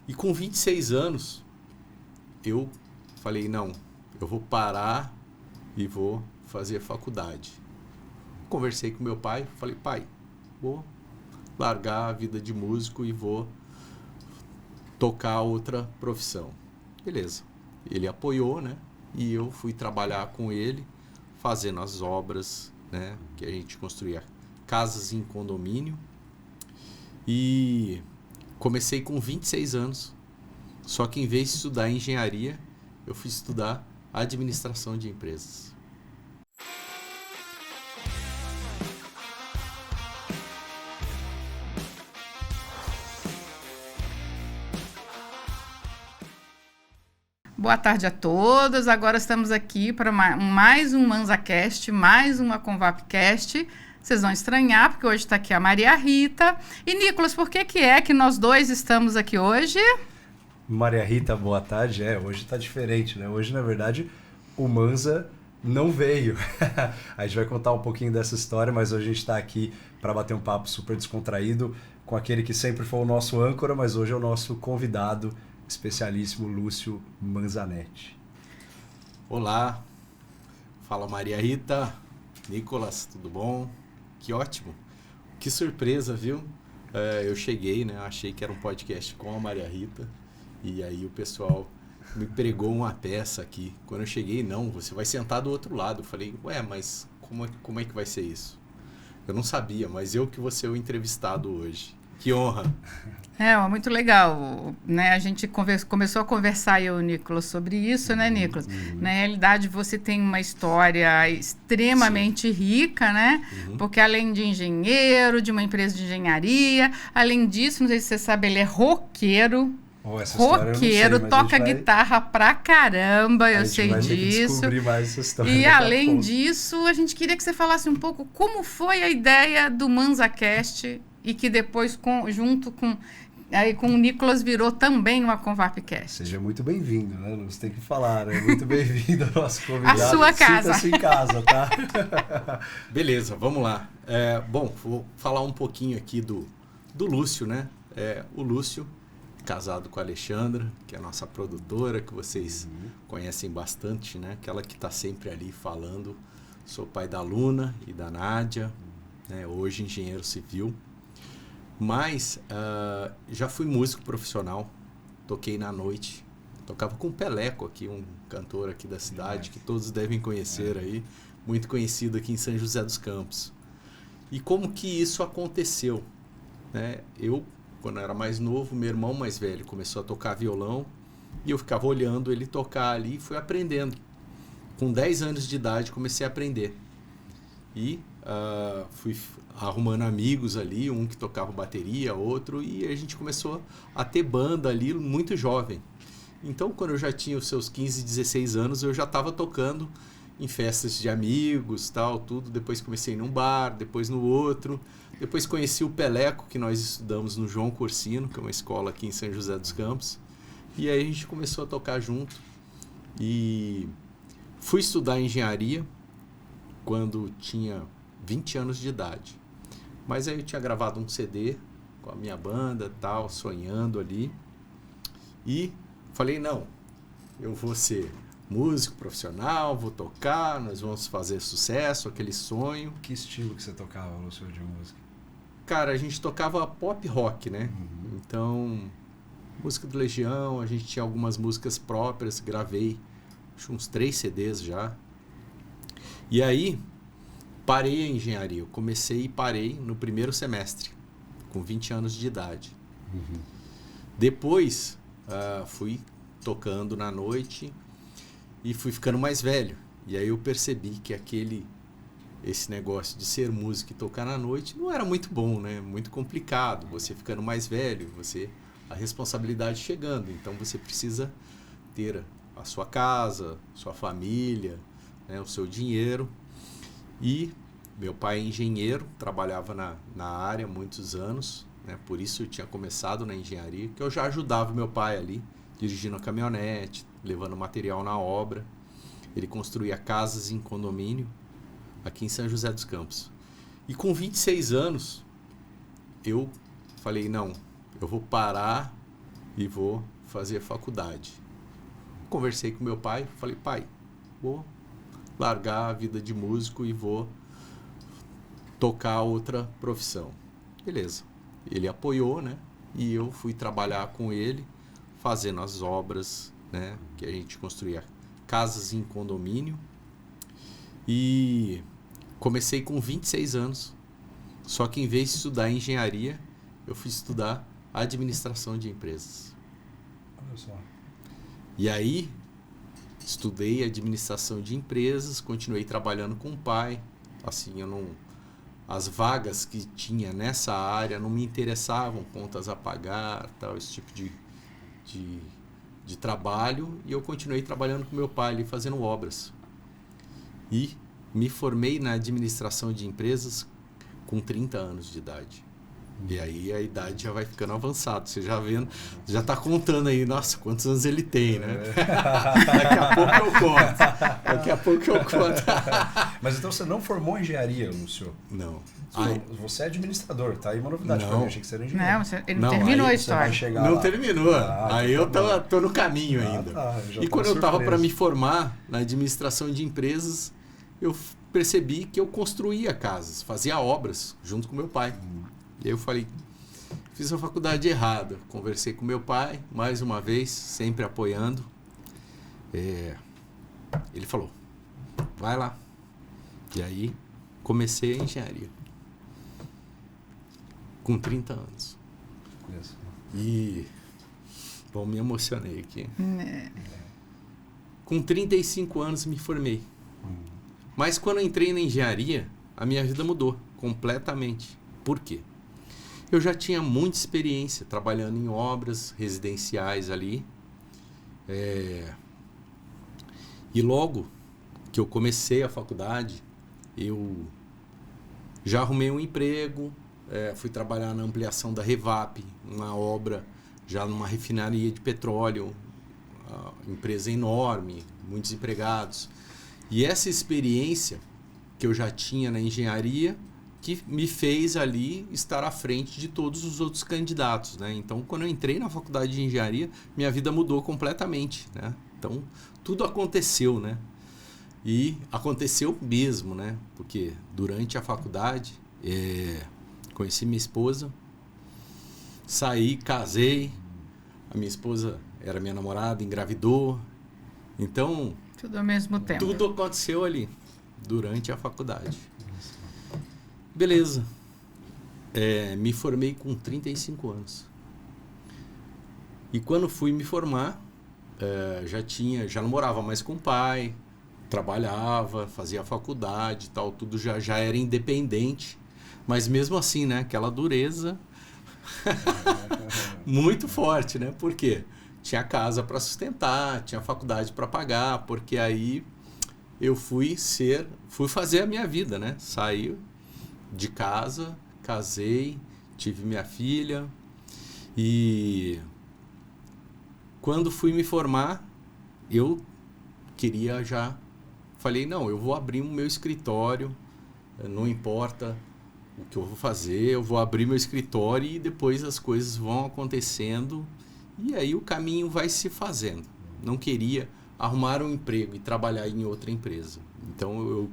E com 26 anos, eu falei, não, eu vou parar e vou fazer faculdade. Conversei com meu pai, falei, pai, vou largar a vida de músico e vou tocar outra profissão. Beleza. Ele apoiou, né? E eu fui trabalhar com ele, fazendo as obras, né? Que a gente construía casas em condomínio. E comecei com 26 anos. Só que em vez de estudar engenharia, eu fui estudar administração de empresas. Boa tarde a todos. Agora estamos aqui para mais um ManzaCast, mais uma Convapcast. Vocês vão estranhar, porque hoje está aqui a Maria Rita. E, Nicolas, por que é que nós dois estamos aqui hoje? Maria Rita, boa tarde. Hoje está diferente, né? Hoje, na verdade, o Manza não veio. A gente vai contar um pouquinho dessa história, mas hoje a gente está aqui para bater um papo super descontraído com aquele que sempre foi o nosso âncora, mas hoje é o nosso convidado especialíssimo, Lúcio Manzanetti. Olá, fala Maria Rita, Nicolas, tudo bom? Que ótimo, que surpresa, viu? Eu cheguei, né? Achei que era um podcast com a Maria Rita e aí o pessoal me pregou uma peça aqui. Quando eu cheguei, não, você vai sentar do outro lado. Eu falei, mas como é que vai ser isso? Eu não sabia, mas eu que vou ser o entrevistado hoje. Que honra! Muito legal, né? A gente começou a conversar, eu e o Nicolas, sobre isso, né, Nicolas? Na realidade, você tem uma história extremamente rica, né? Porque além de engenheiro, de uma empresa de engenharia, além disso, não sei se você sabe, ele é roqueiro. Roqueiro, toca guitarra pra caramba, eu sei disso. A gente vai ter que descobrir mais essa história. E além disso, a gente queria que você falasse um pouco como foi a ideia do ManzaCast e que depois, junto com o Nicolas, virou também uma Convapcast. Seja muito bem-vindo, né? Você tem que falar, né? Muito bem-vindo ao nosso convidado. A sua casa. Sinta-se em casa, tá? Beleza, vamos lá. Vou falar um pouquinho aqui do Lúcio, né? O Lúcio, casado com a Alexandra, que é a nossa produtora, que vocês conhecem bastante, né? Aquela que está sempre ali falando. Sou pai da Luna e da Nádia, né? Hoje engenheiro civil. Mas já fui músico profissional, toquei na noite, tocava com o Peleco aqui, um cantor aqui da cidade, que todos devem conhecer aí, muito conhecido aqui em São José dos Campos. E como que isso aconteceu? Né? Quando eu era mais novo, meu irmão mais velho começou a tocar violão e eu ficava olhando ele tocar ali e fui aprendendo. Com 10 anos de idade comecei a aprender. E fui arrumando amigos ali, um que tocava bateria, outro, e a gente começou a ter banda ali muito jovem. Então, quando eu já tinha os seus 15, 16 anos, eu já estava tocando em festas de amigos, tal, tudo. Depois comecei num bar, depois no outro. Depois conheci o Peleco, que nós estudamos no João Corsino, que é uma escola aqui em São José dos Campos. E aí a gente começou a tocar junto. E fui estudar engenharia quando tinha 20 anos de idade. Mas aí eu tinha gravado um CD com a minha banda, tal, sonhando ali. E falei, não, eu vou ser músico profissional, vou tocar, nós vamos fazer sucesso, aquele sonho. Que estilo que você tocava, Lúcio, de música? Cara, a gente tocava pop rock, né? Então, música do Legião, a gente tinha algumas músicas próprias, gravei uns 3 CDs já. E aí, parei a engenharia. Eu comecei e parei no primeiro semestre, com 20 anos de idade. Depois, fui tocando na noite e fui ficando mais velho. E aí eu percebi que esse negócio de ser músico e tocar na noite não era muito bom, né? Muito complicado. Você ficando mais velho, a responsabilidade chegando. Então você precisa ter a sua casa, sua família, né? O seu dinheiro. E meu pai é engenheiro, trabalhava na área há muitos anos, né? Por isso eu tinha começado na engenharia, que eu já ajudava meu pai ali, dirigindo a caminhonete, levando material na obra. Ele construía casas em condomínio aqui em São José dos Campos. E com 26 anos, eu falei, não, eu vou parar e vou fazer faculdade. Conversei com meu pai, falei, pai, vou largar a vida de músico e vou tocar outra profissão. Beleza. Ele apoiou, né? E eu fui trabalhar com ele, fazendo as obras, né? Que a gente construía casas em condomínio. E comecei com 26 anos. Só que em vez de estudar engenharia, eu fui estudar administração de empresas. Olha só. E aí, estudei administração de empresas, continuei trabalhando com o pai. Assim, as vagas que tinha nessa área não me interessavam, contas a pagar, tal, esse tipo de trabalho. E eu continuei trabalhando com meu pai ali, fazendo obras. E me formei na administração de empresas com 30 anos de idade. E aí a idade já vai ficando avançada. Você já vendo, já está contando aí, nossa, quantos anos ele tem, né? Daqui a pouco eu conto. Daqui a pouco eu conto. Mas então você não formou engenharia, Lúcio? Não. Você é administrador, tá aí uma novidade para mim. Achei que você era engenheiro. Não, ele não terminou a história. Não terminou. Aí eu tô no caminho ainda. E quando eu estava para me formar na administração de empresas, eu percebi que eu construía casas, fazia obras junto com meu pai. E aí eu falei, fiz a faculdade errada. Conversei com meu pai, mais uma vez, sempre apoiando. Ele falou, vai lá. E aí comecei a engenharia. Com 30 anos. Isso. E, bom, me emocionei aqui. Com 35 anos me formei. Mas quando eu entrei na engenharia, a minha vida mudou completamente. Por quê? Eu já tinha muita experiência trabalhando em obras residenciais ali. E logo que eu comecei a faculdade, eu já arrumei um emprego, fui trabalhar na ampliação da Revap, uma obra já numa refinaria de petróleo, empresa enorme, muitos empregados. E essa experiência que eu já tinha na engenharia, que me fez ali estar à frente de todos os outros candidatos, né? Então, quando eu entrei na faculdade de engenharia, minha vida mudou completamente, né? Então, tudo aconteceu, né? E aconteceu mesmo, né? Porque durante a faculdade, conheci minha esposa, saí, casei, a minha esposa era minha namorada, engravidou. Então, tudo ao mesmo tempo. Tudo aconteceu ali, durante a faculdade. Beleza. Me formei com 35 anos. E quando fui me formar, já não morava mais com o pai, trabalhava, fazia faculdade e tal, tudo já era independente. Mas mesmo assim, né, aquela dureza muito forte, né? Por quê? Tinha casa para sustentar, tinha faculdade para pagar, porque aí eu fui fazer a minha vida, né? Saí de casa, casei, tive minha filha e quando fui me formar, eu falei, não, eu vou abrir o meu escritório, não importa o que eu vou fazer, eu vou abrir meu escritório e depois as coisas vão acontecendo e aí o caminho vai se fazendo. Não queria arrumar um emprego e trabalhar em outra empresa. Então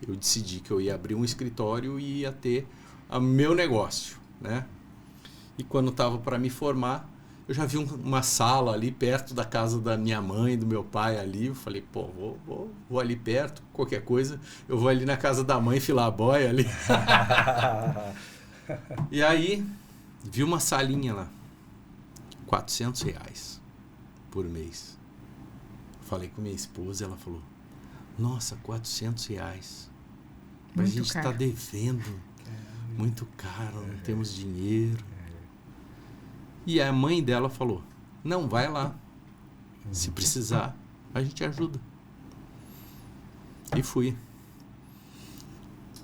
eu decidi que eu ia abrir um escritório e ia ter o meu negócio, né? E quando estava para me formar, eu já vi uma sala ali perto da casa da minha mãe, do meu pai ali. Eu falei, pô, vou ali perto, qualquer coisa. Eu vou ali na casa da mãe filar a boia ali. E aí, vi uma salinha lá, R$400 por mês. Falei com minha esposa, ela falou, nossa, R$400. Mas a gente está devendo, muito caro, não temos dinheiro. E a mãe dela falou, não, vai lá, se precisar, a gente ajuda. E fui.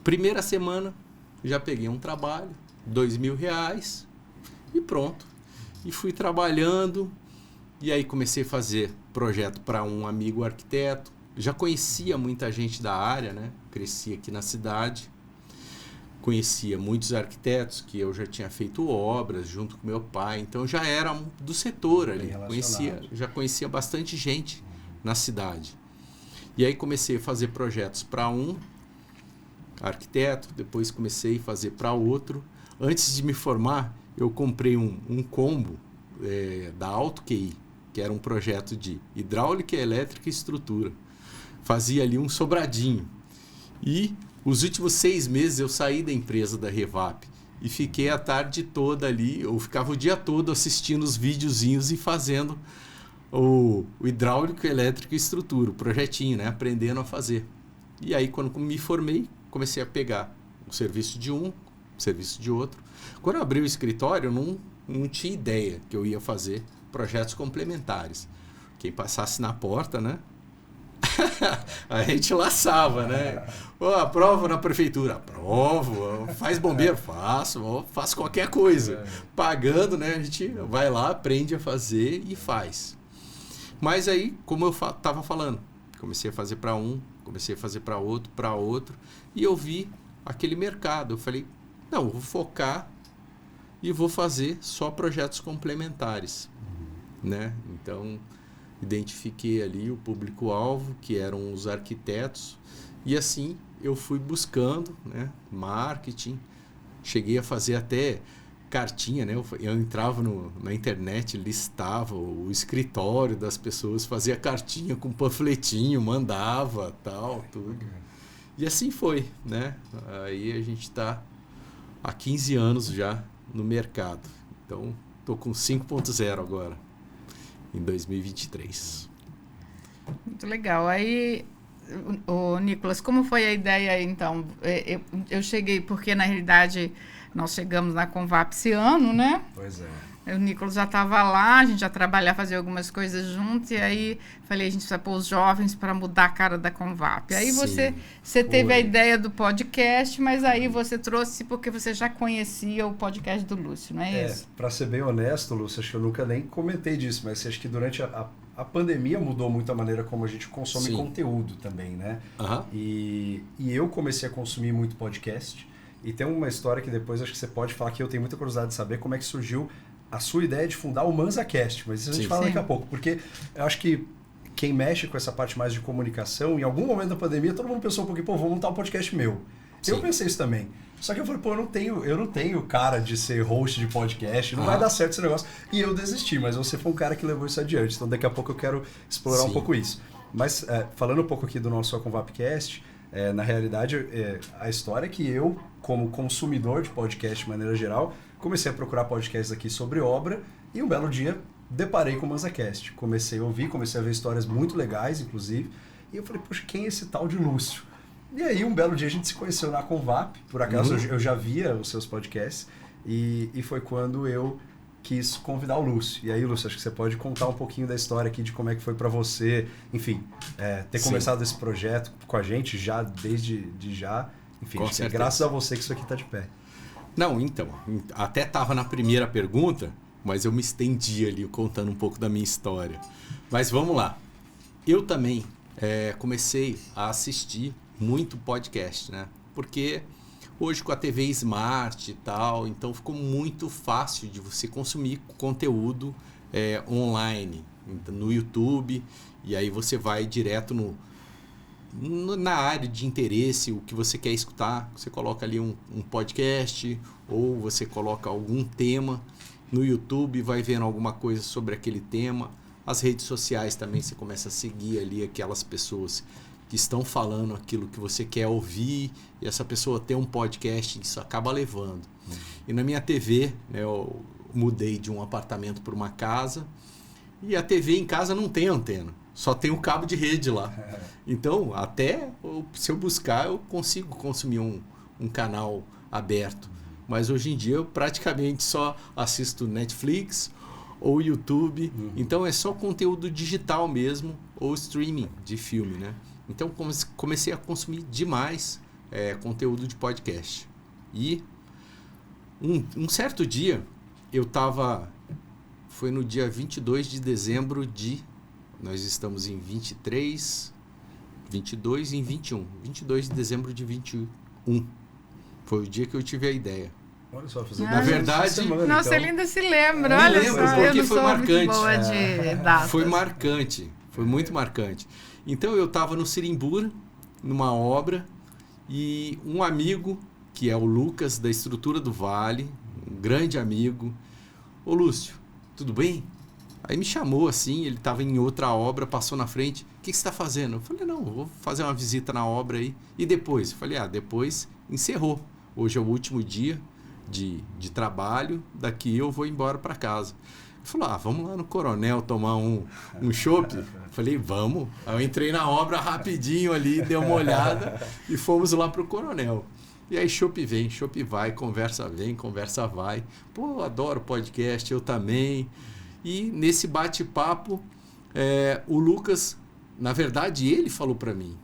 Primeira semana, já peguei um trabalho, R$2.000 e pronto. E fui trabalhando, e aí comecei a fazer projeto para um amigo arquiteto. Já conhecia muita gente da área, né? Cresci aqui na cidade. conhecia muitos arquitetos, que eu já tinha feito obras junto com meu pai, então já era do setor ali, já conhecia bastante gente na cidade. E aí comecei a fazer projetos para um arquiteto, depois comecei a fazer para outro. Antes de me formar, eu comprei um combo da Auto QI, que era um projeto de hidráulica, elétrica e estrutura. Fazia ali um sobradinho. E os últimos 6 meses eu saí da empresa da Revap e fiquei a tarde toda ali, eu ficava o dia todo assistindo os videozinhos e fazendo o hidráulico, elétrico e estrutura, o projetinho, né? Aprendendo a fazer. E aí, quando me formei, comecei a pegar o serviço de um, o serviço de outro. Quando eu abri o escritório, eu não tinha ideia que eu ia fazer projetos complementares. Quem passasse na porta, né? A gente laçava, né? Aprova na prefeitura? Aprovo. Faz bombeiro? Faço qualquer coisa. Pagando, né? A gente vai lá, aprende a fazer e faz. Mas aí, como eu estava falando, comecei a fazer para um, comecei a fazer para outro, e eu vi aquele mercado. Eu falei, não, eu vou focar e vou fazer só projetos complementares, né? Então, identifiquei ali o público-alvo, que eram os arquitetos, e assim eu fui buscando, né, marketing, cheguei a fazer até cartinha, né? Eu entrava na internet, listava o escritório das pessoas, fazia cartinha com panfletinho, mandava, tal, tudo. E assim foi, né? Aí a gente está há 15 anos já no mercado. Então, estou com 5.0 agora, em 2023. Muito legal. Aí, o Nicolas, como foi a ideia, então? Eu cheguei, porque na realidade nós chegamos na Convap esse ano, né? Pois é. O Nicolas já estava lá, a gente já trabalhava, fazia algumas coisas juntos, e aí falei, a gente precisa pôr os jovens para mudar a cara da Convap. Aí você teve a ideia do podcast, mas aí você trouxe porque você já conhecia o podcast do Lúcio, não é isso? Para ser bem honesto, Lúcio, acho que eu nunca nem comentei disso, mas acho que durante a pandemia mudou muito a maneira como a gente consome conteúdo também, né? Uhum. E eu comecei a consumir muito podcast, e tem uma história que depois acho que você pode falar, que eu tenho muita curiosidade de saber como é que surgiu a sua ideia de fundar o ManzaCast, mas isso a gente fala daqui a pouco, porque eu acho que quem mexe com essa parte mais de comunicação, em algum momento da pandemia, todo mundo pensou um pouquinho, vou montar um podcast meu. Eu pensei isso também. Só que eu falei, eu não tenho cara de ser host de podcast, não vai dar certo esse negócio. E eu desisti, mas você foi um cara que levou isso adiante, então daqui a pouco eu quero explorar um pouco isso. Mas falando um pouco aqui do nosso Convapcast, na realidade, a história é que eu, como consumidor de podcast de maneira geral, comecei a procurar podcasts aqui sobre obra e um belo dia deparei com o ManzaCast. Comecei a ouvir, comecei a ver histórias muito legais, inclusive, e eu falei, poxa, quem é esse tal de Lúcio? E aí, um belo dia, a gente se conheceu na Convap, por acaso eu já via os seus podcasts, e foi quando eu quis convidar o Lúcio. E aí, Lúcio, acho que você pode contar um pouquinho da história aqui, de como é que foi para você, enfim, ter começado esse projeto com a gente já, desde já. Enfim, graças a você que isso aqui está de pé. Não, então, até estava na primeira pergunta, mas eu me estendi ali contando um pouco da minha história. Mas vamos lá. Eu também comecei a assistir muito podcast, né? Porque hoje com a TV Smart e tal, então ficou muito fácil de você consumir conteúdo online, no YouTube, e aí você vai direto na área de interesse, o que você quer escutar, você coloca ali um podcast, ou você coloca algum tema no YouTube, vai vendo alguma coisa sobre aquele tema. As redes sociais também, você começa a seguir ali aquelas pessoas que estão falando aquilo que você quer ouvir, e essa pessoa tem um podcast, isso acaba levando. E na minha TV, né, eu mudei de um apartamento para uma casa, e a TV em casa não tem antena. Só tem um cabo de rede lá. Então, até se eu buscar, eu consigo consumir um canal aberto. Mas hoje em dia eu praticamente só assisto Netflix ou YouTube. Então, é só conteúdo digital mesmo, ou streaming de filme, né? Então, comecei a consumir demais conteúdo de podcast. E um certo dia, eu estava... Foi no dia 22 de dezembro de... Nós estamos em 22 e em 21. 22 de dezembro de 21. Foi o dia que eu tive a ideia. Olha só, fazer Na verdade... Nossa, então. ele ainda se lembra, Me olha lembro, só. porque Eu não foi sou marcante. muito boa de datas. Foi marcante, foi muito marcante. Então eu estava no Sirimbura, numa obra, e um amigo, que é o Lucas, da Estrutura do Vale, um grande amigo, ô Lúcio, tudo bem? Aí me chamou assim, ele estava em outra obra, passou na frente, o que você está fazendo? Eu falei, não, vou fazer uma visita na obra aí. E depois? Eu falei, depois encerrou. Hoje é o último dia de trabalho, daqui eu vou embora para casa. Ele falou, vamos lá no Coronel tomar um chopp? Falei, vamos. Aí eu entrei na obra rapidinho ali, dei uma olhada e fomos lá pro Coronel. E aí chopp vem, chopp vai, conversa vem, conversa vai. Pô, adoro podcast, eu também. E nesse bate-papo, o Lucas, na verdade, ele falou para mim,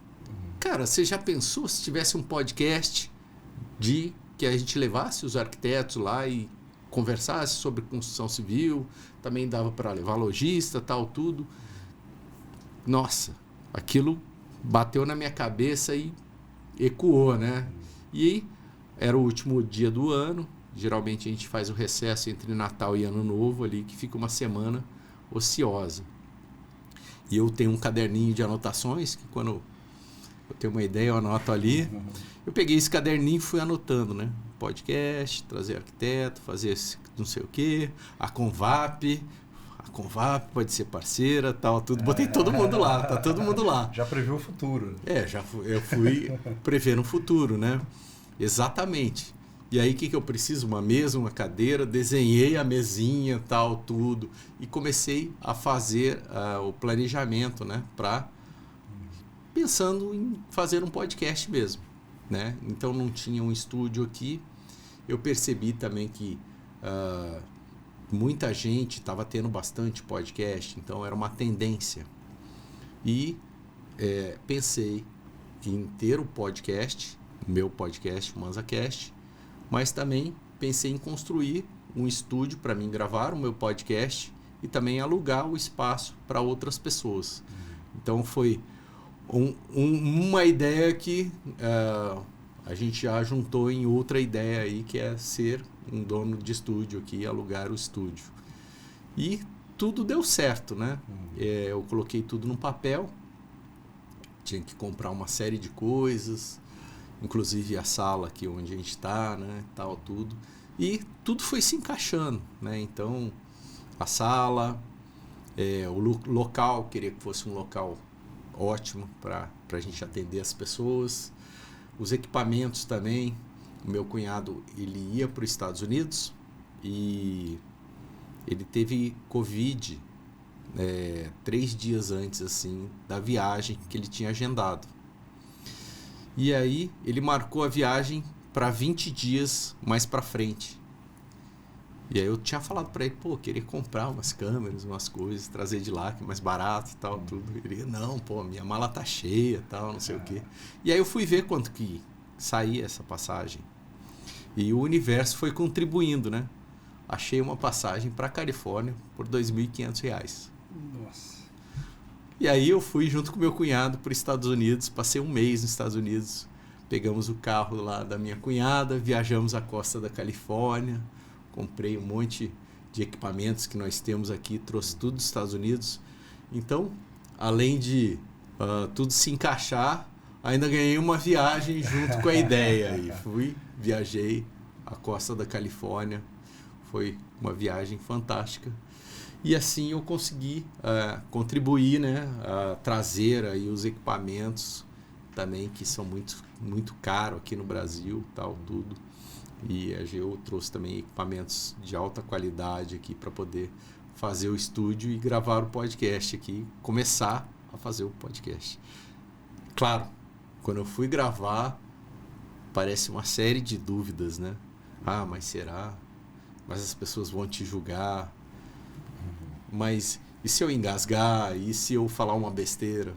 cara, você já pensou se tivesse um podcast que a gente levasse os arquitetos lá e conversasse sobre construção civil, também dava para levar lojista, tal, tudo. Nossa, aquilo bateu na minha cabeça e ecoou, né? E era o último dia do ano, geralmente a gente faz o recesso entre Natal e Ano Novo ali, que fica uma semana ociosa. E eu tenho um caderninho de anotações, que quando eu tenho uma ideia eu anoto ali. Eu peguei esse caderninho e fui anotando, né? Podcast, trazer arquiteto, fazer não sei o quê, a Convap pode ser parceira, tal, tudo. Botei todo mundo lá, tá todo mundo lá. Já previu o futuro. Eu fui prevendo o futuro, né? Exatamente. E aí, o que eu preciso? Uma mesa, uma cadeira, desenhei a mesinha, tal, tudo. E comecei a fazer o planejamento, né? Pensando em fazer um podcast mesmo, né? Então, não tinha um estúdio aqui. Eu percebi também que muita gente estava tendo bastante podcast, então era uma tendência. E pensei em ter o podcast, o meu podcast, o ManzaCast, mas também pensei em construir um estúdio para mim gravar o meu podcast e também alugar o espaço para outras pessoas. Então foi uma ideia que a gente já juntou em outra ideia aí, que é ser um dono de estúdio aqui, alugar o estúdio. E tudo deu certo, né? Eu coloquei tudo no papel, tinha que comprar uma série de coisas, inclusive a sala aqui onde a gente está, né? Tal, tudo. E tudo foi se encaixando, né? Então, a sala, o local, queria que fosse um local ótimo para a gente atender as pessoas. Os equipamentos também. O meu cunhado, ele ia para os Estados Unidos e ele teve Covid 3 dias antes assim da viagem que ele tinha agendado. E aí ele marcou a viagem para 20 dias mais para frente. E aí eu tinha falado para ele, queria comprar umas câmeras, umas coisas, trazer de lá, que é mais barato e tal, tudo. Ele, não, minha mala tá cheia, tal, não sei o quê. E aí eu fui ver quanto que saía essa passagem. E o universo foi contribuindo, né? Achei uma passagem para a Califórnia por R$2.500. Nossa. E aí eu fui junto com meu cunhado para os Estados Unidos, passei um mês nos Estados Unidos, pegamos o carro lá da minha cunhada, viajamos a costa da Califórnia, comprei um monte de equipamentos que nós temos aqui, trouxe tudo dos Estados Unidos. Então, além de tudo se encaixar, ainda ganhei uma viagem junto com a ideia. E viajei a costa da Califórnia, foi uma viagem fantástica. E assim eu consegui contribuir, né, a trazer aí os equipamentos também, que são muito, muito caros aqui no Brasil, tal, tudo. E eu trouxe também equipamentos de alta qualidade aqui para poder fazer o estúdio e gravar o podcast aqui, começar a fazer o podcast. Claro, quando eu fui gravar, parece uma série de dúvidas, né? Mas será? Mas as pessoas vão te julgar. Mas e se eu engasgar? E se eu falar uma besteira?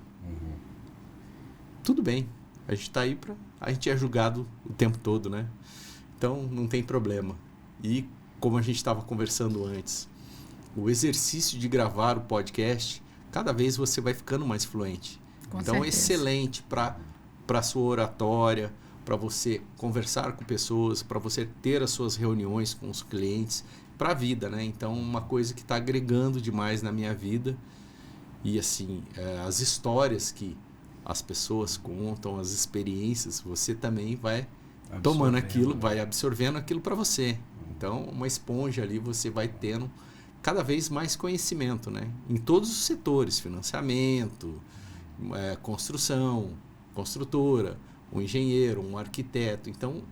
Tudo bem. A gente está aí a gente é julgado o tempo todo, né? Então, não tem problema. E, como a gente estava conversando antes, o exercício de gravar o podcast, cada vez você vai ficando mais fluente. Com então, certeza. excelente para a sua oratória, para você conversar com pessoas, para você ter as suas reuniões com os clientes, para a vida, né? Então, uma coisa que está agregando demais na minha vida. E assim, as histórias que as pessoas contam, as experiências, você também vai tomando aquilo, vai absorvendo aquilo para você. Então, uma esponja ali, você vai tendo cada vez mais conhecimento, né? Em todos os setores, financiamento, construção, construtora, um engenheiro, um arquiteto. Então,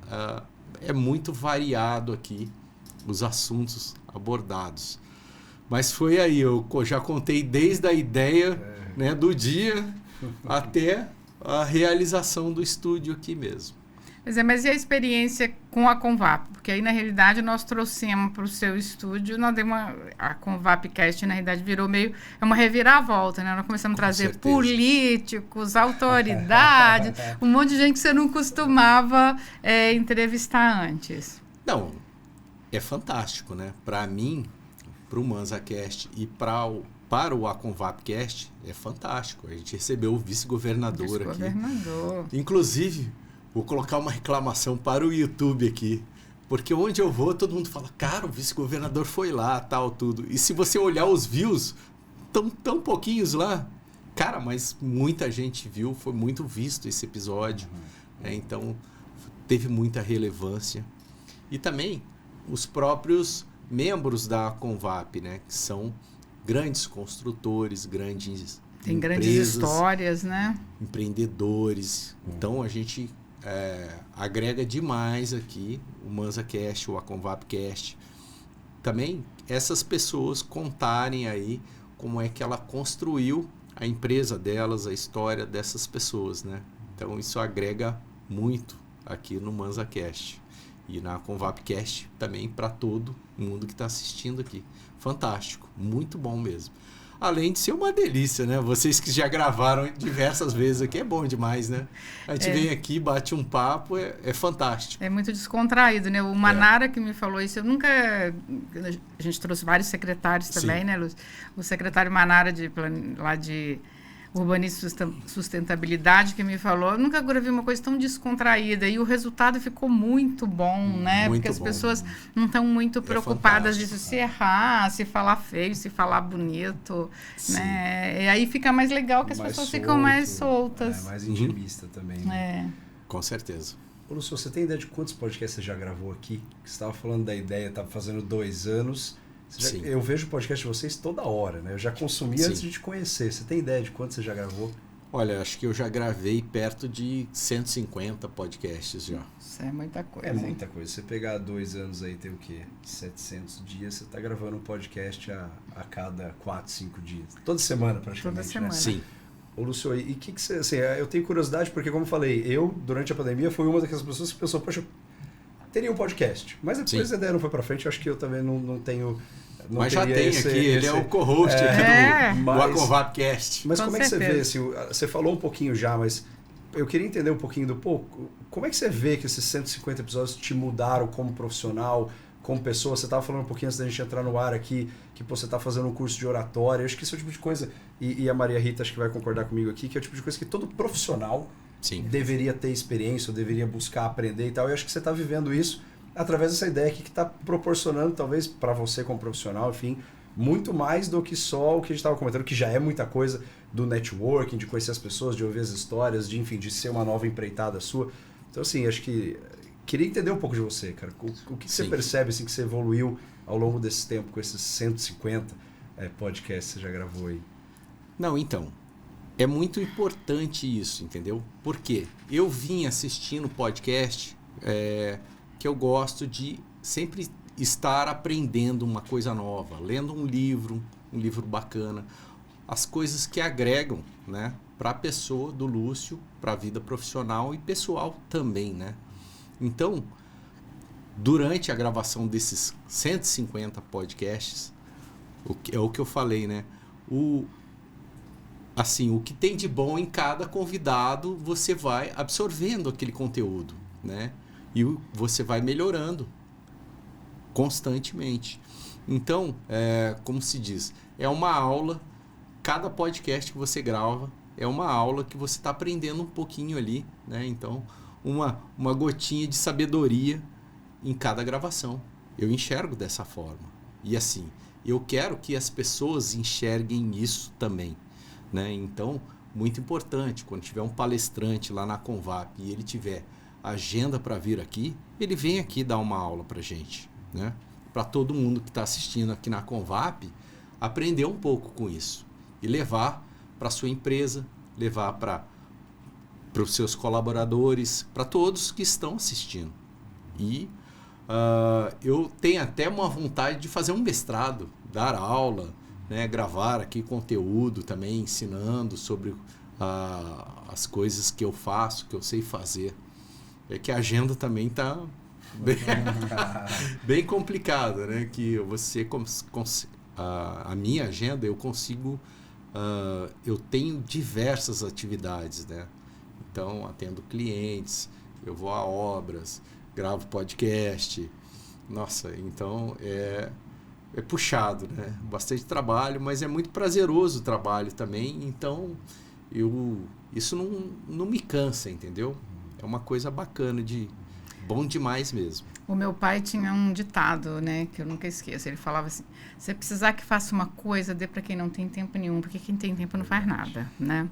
é muito variado aqui os assuntos abordados. Mas foi aí, eu já contei desde a ideia, né, do dia até a realização do estúdio aqui mesmo. Mas e a experiência com a Convap? Porque aí, na realidade, nós trouxemos para o seu estúdio, a Convapcast, na realidade, virou meio uma reviravolta, né? Nós começamos a trazer políticos, autoridades, um monte de gente que você não costumava entrevistar antes. Não, é fantástico, né? Para mim, para o MansaCast e para o Aconvapcast, é fantástico. A gente recebeu o vice-governador aqui. Inclusive, vou colocar uma reclamação para o YouTube aqui. Porque onde eu vou, todo mundo fala, cara, o vice-governador foi lá, tal, tudo. E se você olhar os views, tão pouquinhos lá. Cara, mas muita gente viu, foi muito visto esse episódio. Então, teve muita relevância. E também os próprios membros da Convap, né? Que são grandes construtores, grandes Tem empresas, grandes histórias, né? Empreendedores. Então, a gente agrega demais aqui o MansaCast, o Aconvapcast. Também essas pessoas contarem aí como é que ela construiu a empresa delas, a história dessas pessoas, né? Então, isso agrega muito aqui no MansaCast. E na Convapcast também para todo mundo que está assistindo aqui. Fantástico, muito bom mesmo. Além de ser uma delícia, né? Vocês que já gravaram diversas vezes aqui, é bom demais, né? A gente vem aqui, bate um papo, é fantástico. É muito descontraído, né? O Manara que me falou isso, eu nunca... A gente trouxe vários secretários também, né, Lúcio? O secretário Manara lá de Urbanismo e Sustentabilidade que me falou, eu nunca vi uma coisa tão descontraída e o resultado ficou muito bom, né? Muito porque as bom. pessoas não estão muito preocupadas disso, se errar, se falar feio, se falar bonito, né? E aí fica mais legal que as pessoas ficam mais soltas. Mais intimista também, né? Com certeza. Ô, Lúcio, você tem ideia de quantos podcasts você já gravou aqui? Você estava falando da ideia, estava fazendo 2 anos... eu vejo o podcast de vocês toda hora, né? Eu já consumi antes de te conhecer. Você tem ideia de quanto você já gravou? Olha, acho que eu já gravei perto de 150 podcasts já. Isso é muita coisa. É muita coisa. Você pegar 2 anos aí, tem o quê? 700 dias, você está gravando um podcast a cada 4, 5 dias. Toda semana, praticamente. Toda semana. Né? Sim. Ô, Lúcio, e o que você... Assim, eu tenho curiosidade porque, como eu falei, eu, durante a pandemia, fui uma daquelas pessoas que pensou, poxa, teria um podcast. Mas depois a ideia não foi pra frente, eu acho que eu também não tenho... Mas já tem aqui, ele é o co-host aqui do Aconvapcast. Mas como é que você vê, assim, você falou um pouquinho já, mas eu queria entender um pouquinho como é que você vê que esses 150 episódios te mudaram como profissional, como pessoa? Você estava falando um pouquinho antes da gente entrar no ar aqui, que você está fazendo um curso de oratória, eu acho que esse é o tipo de coisa, e a Maria Rita acho que vai concordar comigo aqui, que é o tipo de coisa que todo profissional deveria ter experiência, ou deveria buscar aprender e tal, e eu acho que você está vivendo isso através dessa ideia aqui que está proporcionando, talvez, para você como profissional, enfim, muito mais do que só o que a gente estava comentando, que já é muita coisa do networking, de conhecer as pessoas, de ouvir as histórias, de, enfim, de ser uma nova empreitada sua. Então, assim, acho que queria entender um pouco de você, cara. O que você percebe, assim, que você evoluiu ao longo desse tempo com esses 150 podcasts que você já gravou aí? Não, então, é muito importante isso, entendeu? Porque eu vim assistindo podcast... que eu gosto de sempre estar aprendendo uma coisa nova, lendo um livro bacana, as coisas que agregam, né, para a pessoa do Lúcio, para a vida profissional e pessoal também, né? Então, durante a gravação desses 150 podcasts, é o que eu falei, né? O que tem de bom em cada convidado, você vai absorvendo aquele conteúdo, né? E você vai melhorando constantemente. Então, como se diz, é uma aula, cada podcast que você grava é uma aula que você está aprendendo um pouquinho ali, né? Então, uma gotinha de sabedoria em cada gravação. Eu enxergo dessa forma. E assim, eu quero que as pessoas enxerguem isso também, né? Então, muito importante, quando tiver um palestrante lá na Convap e ele tiver agenda para vir aqui, ele vem aqui dar uma aula para gente, né? Para todo mundo que está assistindo aqui na Convap, aprender um pouco com isso e levar para a sua empresa, levar para os seus colaboradores, para todos que estão assistindo. E eu tenho até uma vontade de fazer um mestrado, dar aula, né, gravar aqui conteúdo também, ensinando sobre as coisas que eu faço, que eu sei fazer. É que a agenda também está bem complicada, né? Que você a minha agenda eu consigo, eu tenho diversas atividades, né? Então atendo clientes, eu vou a obras, gravo podcast. Nossa, então é puxado, né? Bastante trabalho, mas é muito prazeroso o trabalho também. Então isso não me cansa, entendeu? É uma coisa bacana, bom demais mesmo. O meu pai tinha um ditado, né, que eu nunca esqueço. Ele falava assim: se precisar que faça uma coisa, dê para quem não tem tempo nenhum, porque quem tem tempo não faz nada, né?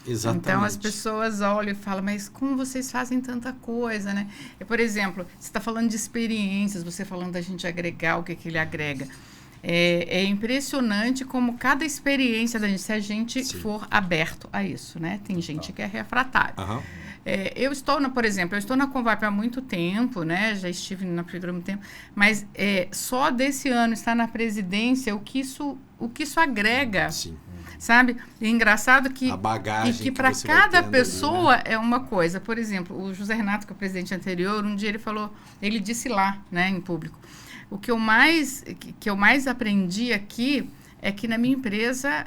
Exatamente. Então as pessoas olham e falam: mas como vocês fazem tanta coisa, né? Por exemplo, você está falando de experiências, você falando da gente agregar, o que ele agrega. É impressionante como cada experiência da gente, se a gente for aberto a isso, né? Tem gente que é refratário. Uhum. Eu estou na Convap há muito tempo, né? Já estive na prefeitura há muito tempo, mas só desse ano estar na presidência, o que isso agrega. Sim. Sabe? E é engraçado que, a bagagem que para cada pessoa ali, né? É uma coisa. Por exemplo, o José Renato, que é o presidente anterior, um dia ele disse lá, né, em público: o que eu mais aprendi aqui é que na minha empresa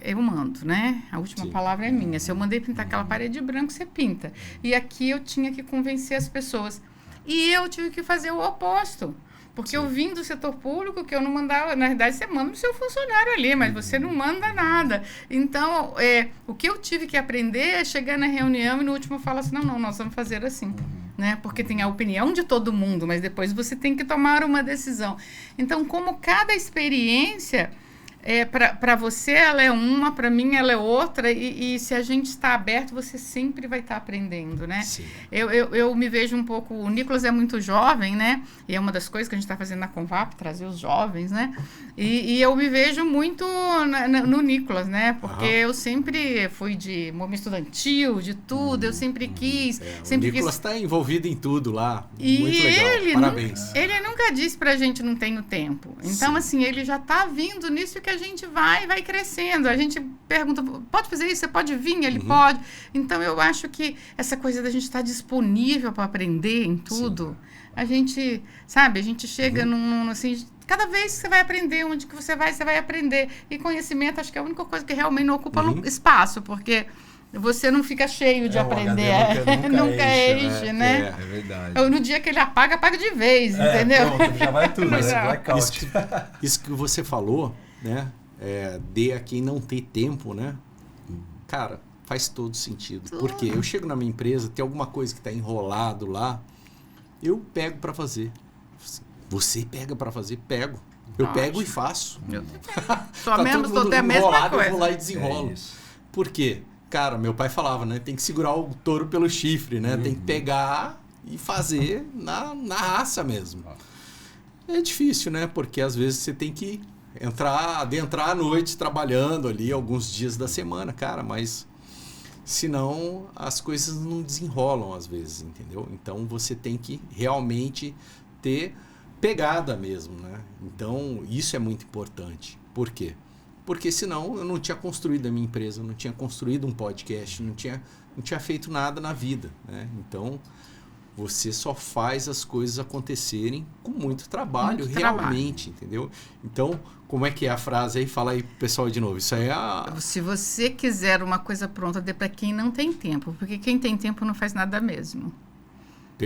eu mando, né? A última palavra é minha. Se eu mandei pintar aquela parede de branco, você pinta. E aqui eu tinha que convencer as pessoas. E eu tive que fazer o oposto. Porque eu vim do setor público, que eu não mandava... Na verdade, você manda o seu funcionário ali, mas você não manda nada. Então, o que eu tive que aprender é chegar na reunião e no último falar assim: não, nós vamos fazer assim. Né? Porque tem a opinião de todo mundo, mas depois você tem que tomar uma decisão. Então, como cada experiência... para você ela é uma, para mim ela é outra, e se a gente está aberto, você sempre vai estar aprendendo, né? Sim. Eu me vejo um pouco... O Nicolas é muito jovem, né? E é uma das coisas que a gente está fazendo na Convap, trazer os jovens, né? E eu me vejo muito no Nicolas, né? Porque eu sempre fui de movimento estudantil, de tudo, eu sempre quis... o Nicolas está envolvido em tudo lá, muito legal, parabéns. Ele nunca disse pra gente: não tenho tempo. Então, assim, ele já está vindo nisso que a gente vai crescendo. A gente pergunta: pode fazer isso? Você pode vir? Ele pode. Então, eu acho que essa coisa da gente estar disponível para aprender em tudo, a gente, sabe, a gente chega assim, cada vez que você vai aprender, onde que você vai aprender. E conhecimento, acho que é a única coisa que realmente não ocupa espaço, porque você não fica cheio de aprender. Nunca enche, né? É verdade. No dia que ele apaga de vez, entendeu? Pronto, já vai tudo, blackout. Isso que você falou, né? Dê a quem não tem tempo, né? Cara, faz todo sentido. Porque eu chego na minha empresa, tem alguma coisa que está enrolado lá, eu pego para fazer. Você pega para fazer? Pego. Eu pego e faço. Só mesmo, estou até a mesma coisa. Eu vou lá e desenrolo. Por quê? Cara, meu pai falava, né? Tem que segurar o touro pelo chifre, né? Tem que pegar e fazer na raça mesmo. É difícil, né? Porque às vezes você tem que adentrar à noite trabalhando ali alguns dias da semana, cara, mas senão as coisas não desenrolam às vezes, entendeu? Então você tem que realmente ter pegada mesmo, né? Então isso é muito importante. Por quê? Porque senão eu não tinha construído a minha empresa, não tinha construído um podcast, não tinha feito nada na vida, né? Então você só faz as coisas acontecerem com muito trabalho, realmente, entendeu? Então, como é que é a frase aí? Fala aí, pessoal, de novo. Isso aí é Se você quiser uma coisa pronta, dê para quem não tem tempo, porque quem tem tempo não faz nada mesmo.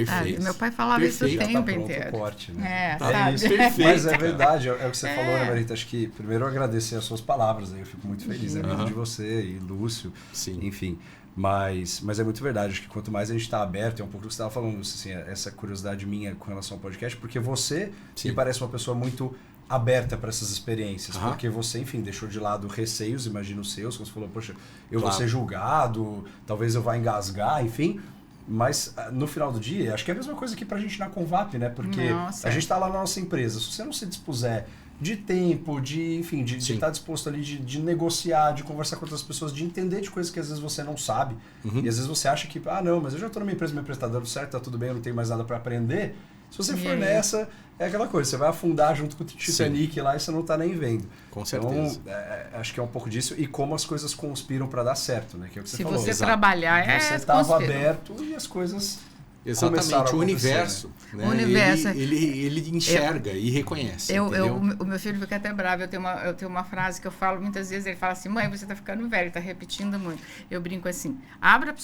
Perfeito. Meu pai falava isso o Já tá tempo pronto inteiro. o corte, né? Sabe? isso, perfeito. Mas é verdade, é o que você falou, né, Marita? Acho que primeiro eu agradecer as suas palavras, aí eu fico muito feliz, né? Vindo de você e Lúcio, Sim. enfim. Mas é muito verdade, acho que quanto mais a gente está aberto, é um pouco do que você estava falando, assim, essa curiosidade minha com relação ao podcast, porque você me parece uma pessoa muito aberta para essas experiências, porque você, enfim, deixou de lado receios, imagino os seus, quando você falou, poxa, eu vou ser julgado, talvez eu vá engasgar, enfim. Mas no final do dia, acho que é a mesma coisa aqui pra gente na Convap, né? Porque a gente tá lá na nossa empresa. Se você não se dispuser de tempo, de estar disposto ali, de negociar, de conversar com outras pessoas, de entender de coisas que às vezes você não sabe. E às vezes você acha que, não, mas eu já tô na minha empresa tá dando certo, tá tudo bem, eu não tenho mais nada pra aprender. Se você for nessa, é aquela coisa, você vai afundar junto com o Titanic lá e você não tá nem vendo. Com certeza. Então, acho que é um pouco disso e como as coisas conspiram para dar certo, né? Que é o que você falou. Se você trabalhar, você estava aberto e as coisas exatamente, o universo. Né? O universo. Ele enxerga e reconhece. O meu filho fica até bravo. Eu tenho uma frase que eu falo muitas vezes. Ele fala assim: mãe, você está ficando velho, está repetindo muito. Eu brinco assim: abra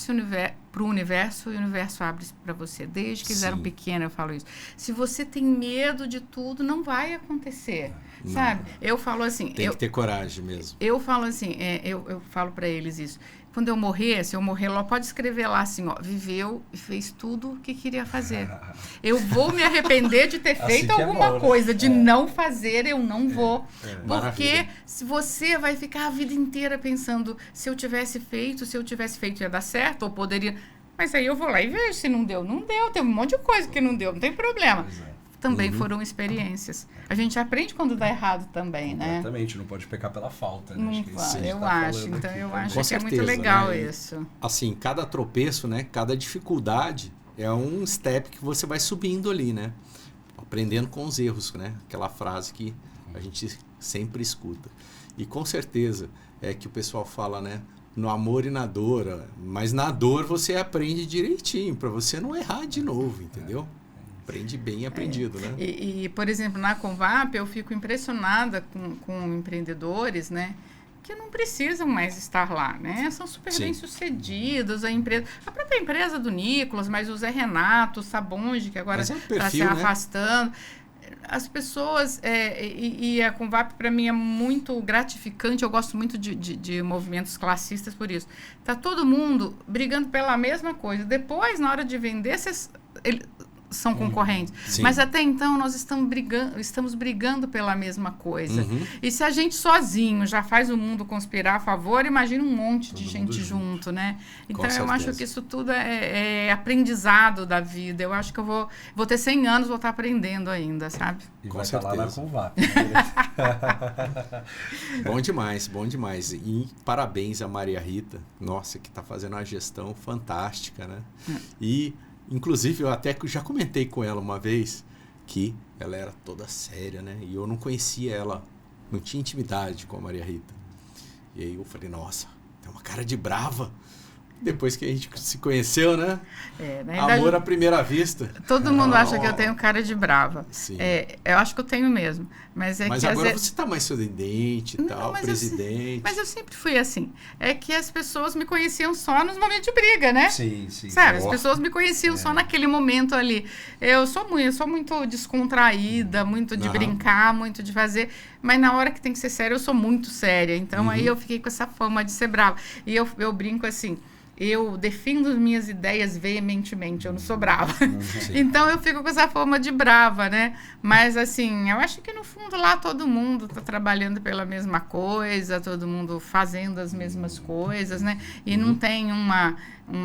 para o universo e o universo abre para você. Desde que eles eram pequenos, eu falo isso. Se você tem medo de tudo, não vai acontecer. Não. Sabe? Eu falo assim. Tem que ter coragem mesmo. Eu falo assim: eu falo para eles isso. Quando eu morrer, se eu morrer, ela pode escrever lá assim, ó, viveu e fez tudo o que queria fazer. Eu vou me arrepender de ter feito alguma coisa, de não fazer, eu não vou. Porque se você vai ficar a vida inteira pensando, se eu tivesse feito ia dar certo, ou poderia... Mas aí eu vou lá e vejo, se não deu, não deu. Tem um monte de coisa que não deu, não tem problema. Também foram experiências. A gente aprende quando dá errado também, né? Exatamente, não pode pecar pela falta, né? Eu acho que é muito legal, né? Isso. Assim, cada tropeço, né? Cada dificuldade é um step que você vai subindo ali, né? Aprendendo com os erros, né? Aquela frase que a gente sempre escuta. E com certeza é que o pessoal fala, né? No amor e na dor, mas na dor você aprende direitinho, para você não errar de novo, entendeu? Aprende bem aprendido, né? E, por exemplo, na Convap, eu fico impressionada com empreendedores, né? Que não precisam mais estar lá, né? São super bem-sucedidos, a própria empresa do Nicolas, mas o Zé Renato, o Sabonge, que agora está se afastando. As pessoas, e a Convap para mim é muito gratificante, eu gosto muito de movimentos classistas por isso. Tá todo mundo brigando pela mesma coisa. Depois, na hora de vender, são concorrentes. Mas até então nós estamos brigando pela mesma coisa. E se a gente sozinho já faz o mundo conspirar a favor, imagina um monte de gente junto, né? Então eu acho que isso tudo é aprendizado da vida. Eu acho que eu vou ter 100 anos, vou estar aprendendo ainda, sabe? E vai estar lá na Convap. Bom demais, bom demais. E parabéns a Maria Rita, nossa, que está fazendo uma gestão fantástica, né? E inclusive, eu até já comentei com ela uma vez que ela era toda séria, né? E eu não conhecia ela, não tinha intimidade com a Maria Rita. E aí eu falei, nossa, tem uma cara de brava. Depois que a gente se conheceu, né? Amor à primeira vista. Todo mundo acha que eu tenho cara de brava. Sim. Eu acho que eu tenho mesmo. Mas agora você está mais sorridente e tal, presidente. Mas eu sempre fui assim. É que as pessoas me conheciam só nos momentos de briga, né? Sim. Sabe? As pessoas me conheciam só naquele momento ali. Eu sou muito descontraída, muito de brincar, muito de fazer. Mas na hora que tem que ser séria, eu sou muito séria. Então aí eu fiquei com essa fama de ser brava. E eu brinco assim... Eu defendo as minhas ideias veementemente, eu não sou brava. Então, eu fico com essa forma de brava, né? Mas, assim, eu acho que no fundo lá todo mundo está trabalhando pela mesma coisa, todo mundo fazendo as mesmas coisas, né? E não tem uma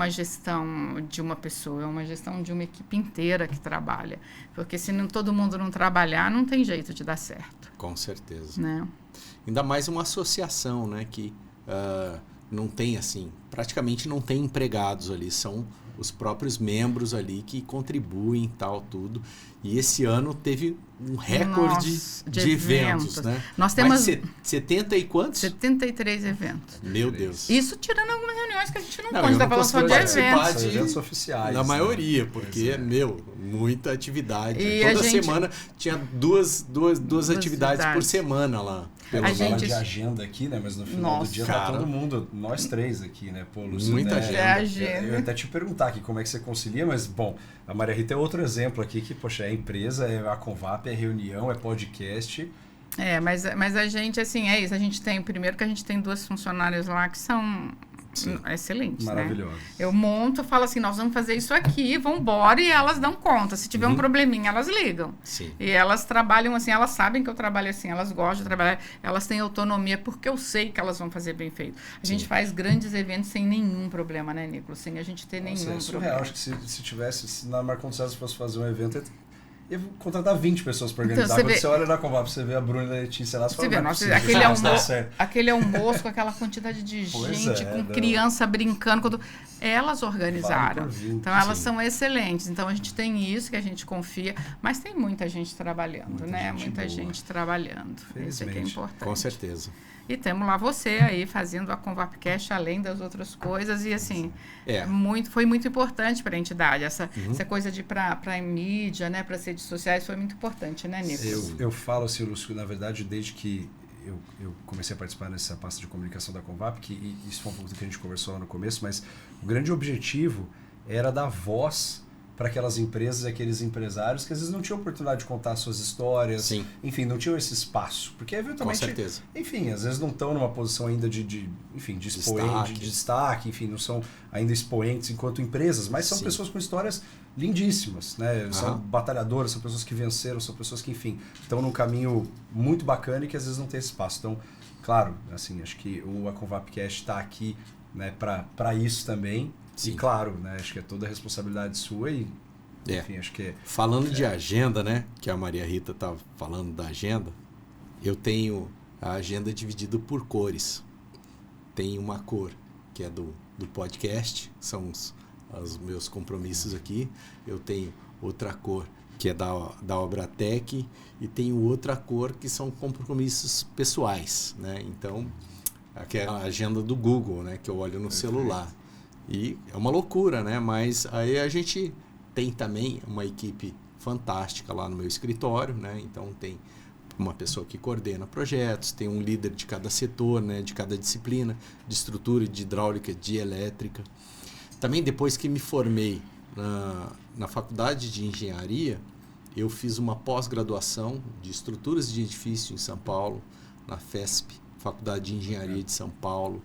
gestão de uma pessoa, é uma gestão de uma equipe inteira que trabalha. Porque se todo mundo não trabalhar, não tem jeito de dar certo. Com certeza. Né? Ainda mais uma associação, né? Que... não tem assim, praticamente não tem empregados ali, são os próprios membros ali que contribuem tal, tudo. E esse ano teve um recorde de eventos, né? Nós temos 70 e quantos? 73 eventos. Meu Deus. Isso tirando algumas reuniões que a gente não pode estar falando só de eventos. Eventos oficiais. Na maioria, porque, muita atividade. E toda semana tinha duas atividades por semana lá. A gente de agenda aqui, né? Mas no final do dia tá todo mundo, nós três aqui, né? Pô, Lúcio, muita né? agenda. Eu ia até te perguntar aqui como é que você concilia, mas, bom, a Maria Rita é outro exemplo aqui que, poxa, é empresa, é a Convap, é reunião, é podcast. Mas a gente, assim, é isso. A gente tem, primeiro que a gente tem 2 funcionárias lá que são excelentes, maravilhosos. Né? Eu monto, falo assim, nós vamos fazer isso aqui, vão embora e elas dão conta. Se tiver um probleminha, elas ligam. Sim. E elas trabalham assim, elas sabem que eu trabalho assim, elas gostam de trabalhar, elas têm autonomia porque eu sei que elas vão fazer bem feito. A gente faz grandes eventos sem nenhum problema, né, Nicolas? Sem a gente ter nenhum É surreal. problema. Acho que se tivesse, se na Marcon César fosse fazer um evento, eu vou contratar 20 pessoas para organizar. Então, Quando você olha na Convap, você vê a Bruna e a Letícia lá, você fala, nossa, aquele almoço com aquela quantidade de gente, com criança brincando, elas organizaram. Então, elas são excelentes. Então, a gente tem isso que a gente confia, mas tem muita gente trabalhando, muita gente trabalhando. Isso é que é importante. Com certeza. E temos lá você aí fazendo a Convapcast além das outras coisas e assim, foi muito importante para a entidade. Essa coisa de ir para a mídia, né, para as redes sociais foi muito importante, né, Nicolas? Eu falo assim, Lúcio, na verdade, desde que eu comecei a participar nessa pasta de comunicação da Convap, que isso foi um pouco do que a gente conversou lá no começo, mas o grande objetivo era dar voz para aquelas empresas e aqueles empresários que às vezes não tinham oportunidade de contar suas histórias, enfim, não tinham esse espaço, porque eventualmente, com certeza. Enfim, às vezes não estão numa posição ainda de expoente, de destaque, enfim, não são ainda expoentes enquanto empresas, mas são pessoas com histórias lindíssimas, né? São batalhadoras, são pessoas que venceram, são pessoas que, enfim, estão num caminho muito bacana e que às vezes não tem espaço. Então, claro, assim, acho que a Convapcast está aqui, né, para isso também. Sim. E claro, né, acho que é toda a responsabilidade sua e, enfim, acho que é... Falando de agenda, né, que a Maria Rita estava falando da agenda, eu tenho a agenda dividida por cores. Tem uma cor que é do podcast, são os meus compromissos aqui. Eu tenho outra cor que é da Obratec e tenho outra cor que são compromissos pessoais, né? Então, aqui é a agenda do Google, né, que eu olho no celular. E é uma loucura, né? Mas aí a gente tem também uma equipe fantástica lá no meu escritório, né? Então tem uma pessoa que coordena projetos, tem um líder de cada setor, né? De cada disciplina, de estrutura, de hidráulica, de elétrica. Também depois que me formei na faculdade de engenharia, eu fiz uma pós-graduação de estruturas de edifício em São Paulo, na FESP, Faculdade de Engenharia de São Paulo.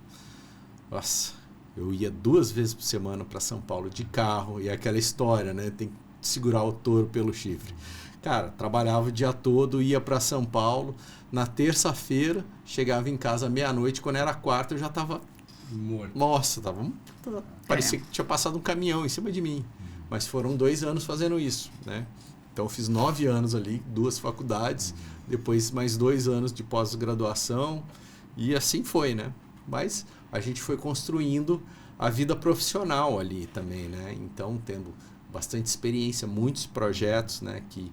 Nossa, eu ia 2 vezes por semana para São Paulo de carro, e aquela história, né? Tem que segurar o touro pelo chifre. Cara, trabalhava o dia todo, ia para São Paulo. Na terça-feira, chegava em casa meia-noite. Quando era quarta, eu já estava morto. Nossa, parecia que tinha passado um caminhão em cima de mim. Mas foram 2 anos fazendo isso, né? Então, eu fiz 9 anos ali, 2 faculdades, depois mais 2 anos de pós-graduação, e assim foi, né? Mas a gente foi construindo a vida profissional ali também, né? Então, tendo bastante experiência, muitos projetos, né? Que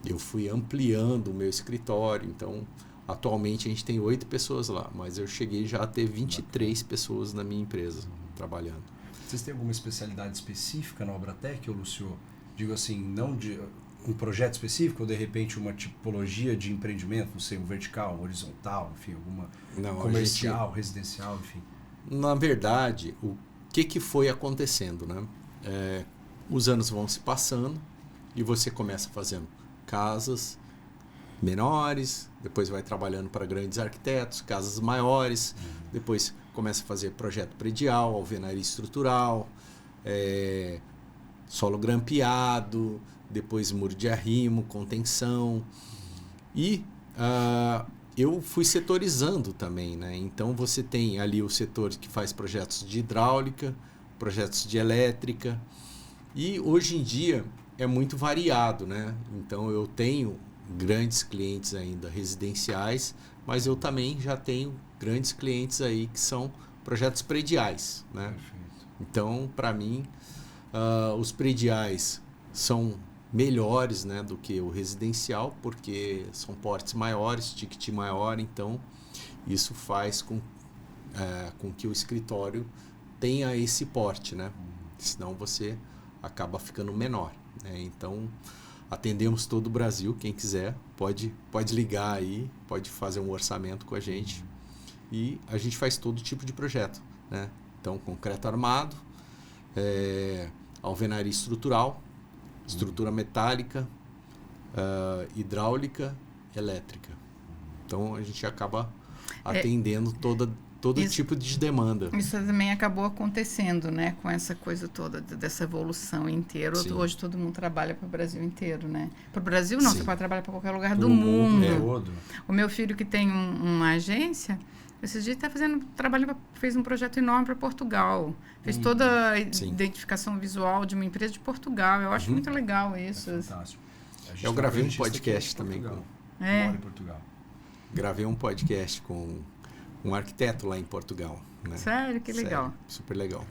eu fui ampliando o meu escritório. Então, atualmente a gente tem 8 pessoas lá, mas eu cheguei já a ter 23 pessoas na minha empresa trabalhando. Vocês têm alguma especialidade específica na Obratec, Lúcio? Digo assim, não de um projeto específico ou de repente uma tipologia de empreendimento, não sei, um vertical, um horizontal, enfim, alguma comercial, residencial, enfim? Na verdade, o que foi acontecendo, né? Os anos vão se passando e você começa fazendo casas menores, depois vai trabalhando para grandes arquitetos, casas maiores, depois começa a fazer projeto predial, alvenaria estrutural, solo grampeado, depois muro de arrimo, contenção. E eu fui setorizando também, né? Então você tem ali o setor que faz projetos de hidráulica, projetos de elétrica, e hoje em dia é muito variado, né? Então eu tenho grandes clientes ainda residenciais, mas eu também já tenho grandes clientes aí que são projetos prediais, né? Perfeito. Então, para mim, os prediais são melhores, né, do que o residencial, porque são portes maiores, ticket maior, então isso faz com que o escritório tenha esse porte, né? Senão você acaba ficando menor, né? Então, atendemos todo o Brasil, quem quiser pode ligar aí, pode fazer um orçamento com a gente. E a gente faz todo tipo de projeto, né? Então, concreto armado, alvenaria estrutural, estrutura metálica, hidráulica, elétrica. Então, a gente acaba atendendo todo tipo de demanda. Isso também acabou acontecendo, né? Com essa coisa toda, dessa evolução inteira. Sim. Hoje todo mundo trabalha para o Brasil inteiro, né? Para o Brasil não, Sim. você pode trabalhar para qualquer lugar do mundo. Todo. O meu filho que tem uma agência, esses dias está fez um projeto enorme para Portugal. Fez toda a identificação visual de uma empresa de Portugal. Eu acho muito legal isso. É fantástico. Eu gravei um podcast também. Moro em Portugal. Gravei um podcast com um arquiteto lá em Portugal. Né? Sério? Que legal. Sério, super legal.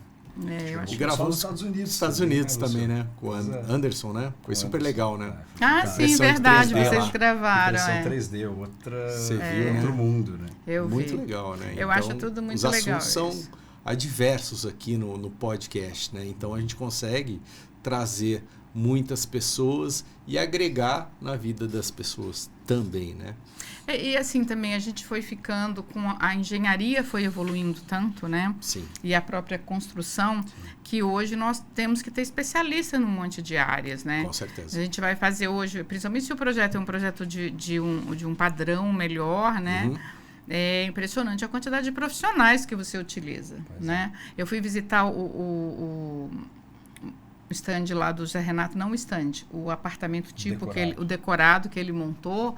Eu acho E gravou nos Estados Unidos. Estados Unidos também, né? Com o Anderson, né? Foi super legal, né? Sim, Impressão de verdade. 3D Vocês lá. gravaram. Impressão 3D, Você viu, outro né? mundo, né? Eu Muito vi. legal, né? Eu acho tudo muito os legal. assuntos são isso. adversos aqui no podcast, né? Então a gente consegue trazer muitas pessoas e agregar na vida das pessoas também, né? E assim também a gente foi ficando com a engenharia foi evoluindo tanto, né? Sim. E a própria construção, que hoje nós temos que ter especialista num monte de áreas, né? Com certeza. A gente vai fazer hoje, principalmente se o projeto é um projeto de um padrão melhor, né? É impressionante a quantidade de profissionais que você utiliza, né? Eu fui visitar o stand lá do Zé Renato, não o stand, o apartamento tipo, Decorado. o decorado que ele montou.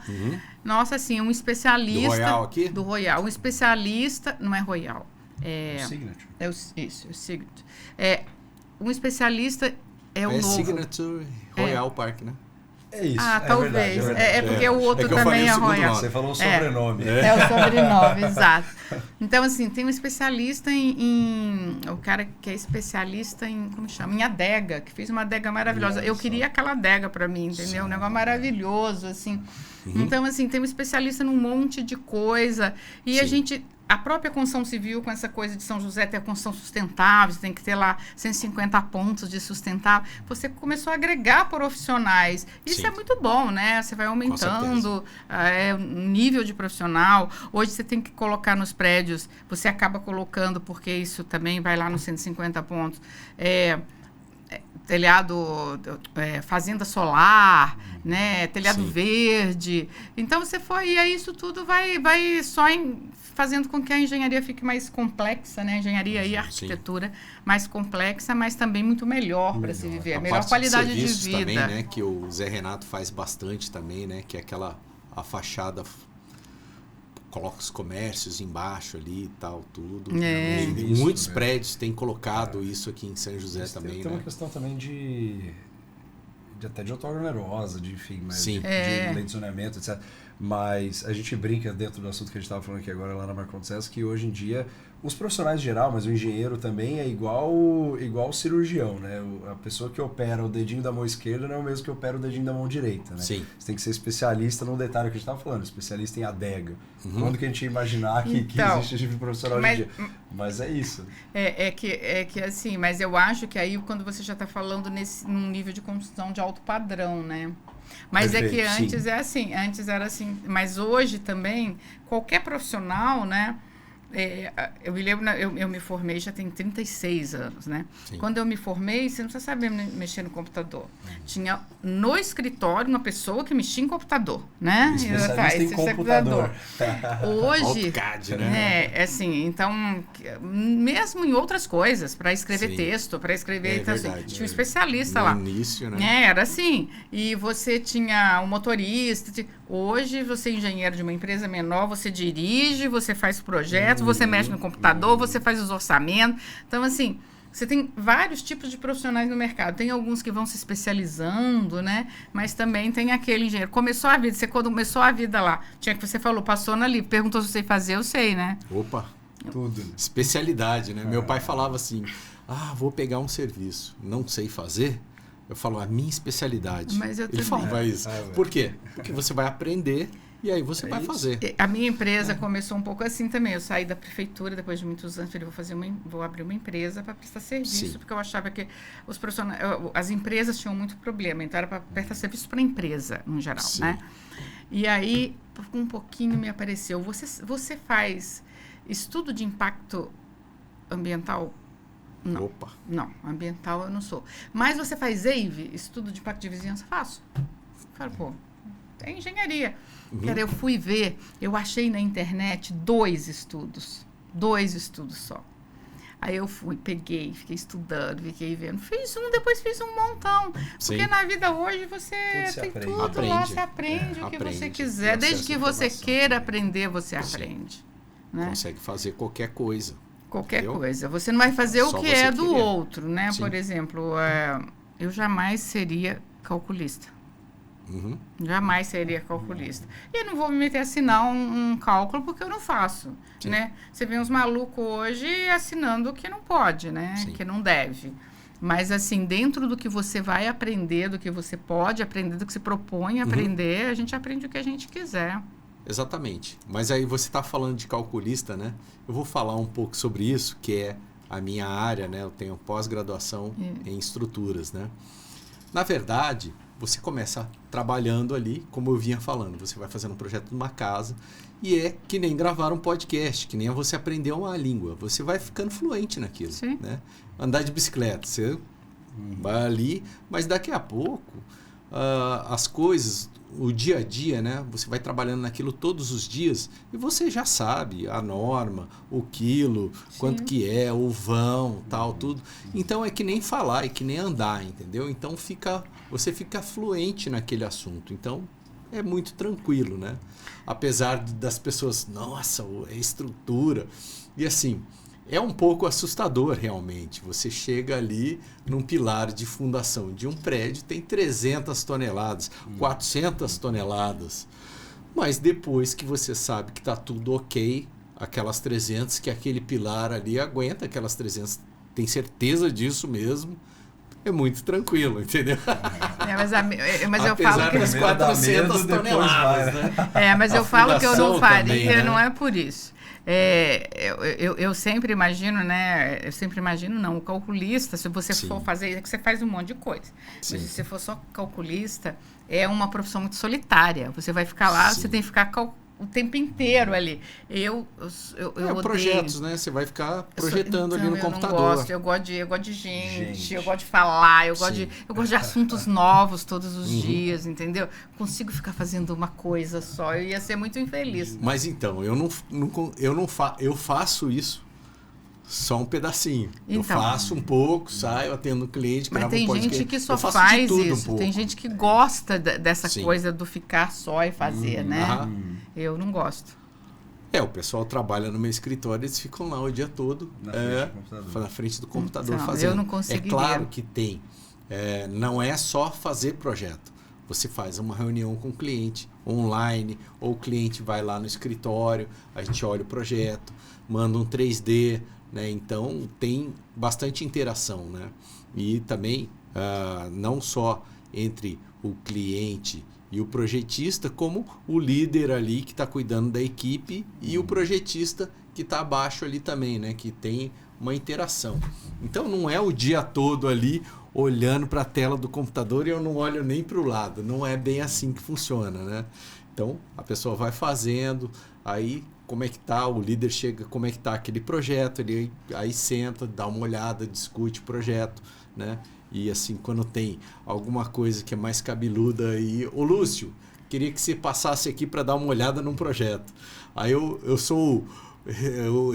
Nossa, assim, um especialista... Do Royal aqui? Do Royal. Um especialista... Não é Royal. O Signature. O Signature. Um especialista é o novo. Signature Royal Park, né? É isso. Talvez. Verdade. É porque o outro que eu falei também é o segundo Royal. nome. Você falou o sobrenome. É o sobrenome, exato. Então, assim, tem um especialista o cara que é especialista em, como chama? Em adega, que fez uma adega maravilhosa. Eu queria aquela adega para mim, entendeu? Um negócio maravilhoso, assim. Então, assim, tem um especialista num monte de coisa. E a própria construção civil, com essa coisa de São José ter a construção sustentável, você tem que ter lá 150 pontos de sustentável. Você começou a agregar profissionais. Isso é muito bom, né? Você vai aumentando o nível de profissional. Hoje você tem que colocar nos prédios, você acaba colocando, porque isso também vai lá nos 150 pontos, telhado, fazenda solar, né? Telhado verde. Então, e aí isso tudo vai só fazendo com que a engenharia fique mais complexa, né? A engenharia e a arquitetura mais complexa, mas também muito melhor para se viver. A melhor qualidade de vida. Também, né? Que o Zé Renato faz bastante também, né? Que é a fachada... Coloca os comércios embaixo ali e tal, tudo. Muitos prédios têm colocado isso aqui em São José também, Tem né? uma questão também até de outorga onerosa, enfim, mas Sim. de lei de zoneamento, etc. Mas a gente brinca dentro do assunto que a gente estava falando aqui agora lá na Marcon César, que hoje em dia os profissionais em geral, mas o engenheiro também é igual o cirurgião, né? A pessoa que opera o dedinho da mão esquerda não é o mesmo que opera o dedinho da mão direita, né? Sim. Você tem que ser especialista num detalhe que a gente estava falando, especialista em adega. Quando que a gente ia imaginar que existe esse tipo de profissional hoje em dia? Mas é isso. É que assim, mas eu acho que aí quando você já está falando num nível de construção de alto padrão, né? Mas Perfeito, é que antes era assim, mas hoje também, qualquer profissional, né? Eu me lembro, eu me formei já tem 36 anos, né? Sim. Quando eu me formei, você não precisa saber mexer no computador. Tinha no escritório uma pessoa que mexia em computador, né? Especialista em computador. Hoje, AutoCAD, né? assim, então, mesmo em outras coisas, para escrever Sim. texto, para escrever, então, verdade, assim, tinha um especialista no lá. início, né? Era assim. E você tinha um motorista. Hoje, você é engenheiro de uma empresa menor, você dirige, você faz projetos, você mexe no computador, você faz os orçamentos. Então, assim, você tem vários tipos de profissionais no mercado. Tem alguns que vão se especializando, né? Mas também tem aquele engenheiro. Você começou a vida lá. Tinha que você falou, passou ali, perguntou se você fazer, eu sei, né? Opa, Tudo. Especialidade, né? Meu pai falava assim, vou pegar um serviço, não sei fazer. Eu falo, a minha especialidade. Mas eu Ele também. falava isso. Por quê? Porque você vai aprender e aí você vai fazer. A minha empresa começou um pouco assim também. Eu saí da prefeitura depois de muitos anos, falei, vou abrir uma empresa para prestar serviço, porque eu achava que os profissionais, as empresas tinham muito problema, então era para prestar serviço para a empresa, no geral, né? E aí, um pouquinho me apareceu, você faz estudo de impacto ambiental? Não. Opa. Não, ambiental eu não sou. Mas você faz EIV, estudo de impacto de vizinhança? Faço. Falo, pô, é engenharia. Cara, eu fui ver, eu achei na internet 2 estudos só. Aí eu peguei, fiquei estudando, fiquei vendo. Fiz depois fiz um montão. Sim. Porque na vida hoje você tem tudo lá, você aprende o que você quiser. Desde que você queira aprender, você aprende. Né? Consegue fazer qualquer coisa. Qualquer coisa. Você não vai fazer o que é do outro, né? Sim. Por exemplo, eu jamais seria calculista. Jamais seria calculista. E eu não vou me meter a assinar um cálculo porque eu não faço, né? Você vê uns malucos hoje assinando que não pode, né? Sim. Que não deve. Mas, assim, dentro do que você vai aprender, do que você pode aprender, do que se propõe a aprender, a gente aprende o que a gente quiser. Exatamente. Mas aí você está falando de calculista, né? Eu vou falar um pouco sobre isso, que é a minha área, né? Eu tenho pós-graduação em estruturas, né? Na verdade, você começa trabalhando ali, como eu vinha falando, você vai fazendo um projeto numa casa e é que nem gravar um podcast, que nem você aprender uma língua. Você vai ficando fluente naquilo, né? Andar de bicicleta, você vai ali, mas daqui a pouco as coisas, o dia a dia, né? Você vai trabalhando naquilo todos os dias e você já sabe a norma, o quilo, quanto que é, o vão, tal, tudo. Então é que nem falar, é que nem andar, entendeu? Então você fica fluente naquele assunto. Então é muito tranquilo, né? Apesar das pessoas, nossa, é estrutura. E assim, é um pouco assustador realmente. Você chega ali num pilar de fundação de um prédio, tem 300 toneladas, 400 toneladas. Mas depois que você sabe que está tudo ok, aquelas 300, que aquele pilar ali aguenta, aquelas 300, tem certeza disso mesmo, é muito tranquilo, entendeu? Mas eu falo que das 400 toneladas, né? Mas eu falo que eu não faria, também, né? Não é por isso. Eu sempre imagino, né? Eu sempre imagino, não, o calculista, se você for fazer, é que você faz um monte de coisa. Mas se você for só calculista, é uma profissão muito solitária. Você vai ficar lá, você tem que ficar o tempo inteiro ali. Eu odeio. Projetos, né? Você vai ficar projetando ali no computador. Não gosto. Eu gosto de gente, eu gosto de falar, eu gosto de assuntos novos todos os dias, entendeu? Consigo ficar fazendo uma coisa só, eu ia ser muito infeliz. Mas então, eu faço isso só um pedacinho. Eu faço um pouco, saio, atendo o cliente, gravo um podcast. Mas tem gente que só faz isso. Tem gente que gosta dessa coisa do ficar só e fazer, né? Eu não gosto. O pessoal trabalha no meu escritório, eles ficam lá o dia todo na frente do computador fazendo. Eu não consigo. É claro que tem. Não é só fazer projeto. Você faz uma reunião com o cliente online, ou o cliente vai lá no escritório, a gente olha o projeto, manda um 3D, né? Então tem bastante interação, né? E também não só entre o cliente e o projetista, como o líder ali que está cuidando da equipe e o projetista que está abaixo ali também, né? Que tem uma interação. Então não é o dia todo ali olhando para a tela do computador e eu não olho nem para o lado. Não é bem assim que funciona, né? Então a pessoa vai fazendo, aí como é que tá, o líder chega, como é que tá aquele projeto, ele aí senta, dá uma olhada, discute o projeto, né? E assim, quando tem alguma coisa que é mais cabeluda aí, ô Lúcio, queria que você passasse aqui para dar uma olhada num projeto. Aí eu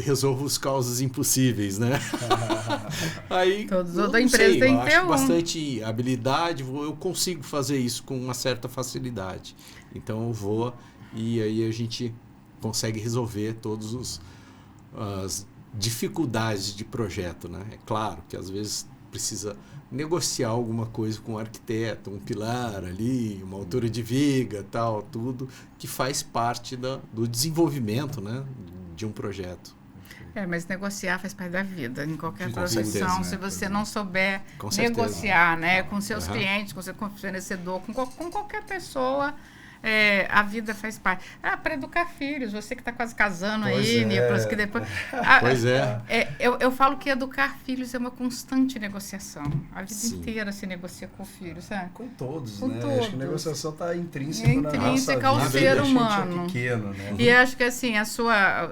resolvo os causos impossíveis, né? Aí toda empresa tem que ter acho bastante habilidade, eu consigo fazer isso com uma certa facilidade. Então eu vou e aí a gente consegue resolver todas as dificuldades de projeto, né? É claro que às vezes precisa negociar alguma coisa com o arquiteto, um pilar ali, uma altura de viga, tal, tudo que faz parte do desenvolvimento, né, de um projeto. Mas negociar faz parte da vida, em qualquer profissão. Certeza, se você não souber negociar, né, com seus clientes, com seu fornecedor, com qualquer pessoa, a vida faz parte. Para educar filhos, você que está quase casando Pois aí, é. Nicolas, que depois... Pois é. Eu falo que educar filhos é uma constante negociação. A vida Sim. inteira se negocia com filhos, sabe? Com todos, Com né? Acho que a todos. negociação está intrínseca, Intrínseca ao na nossa vida, ser desde que a gente humano. é pequeno, né? E acho que assim,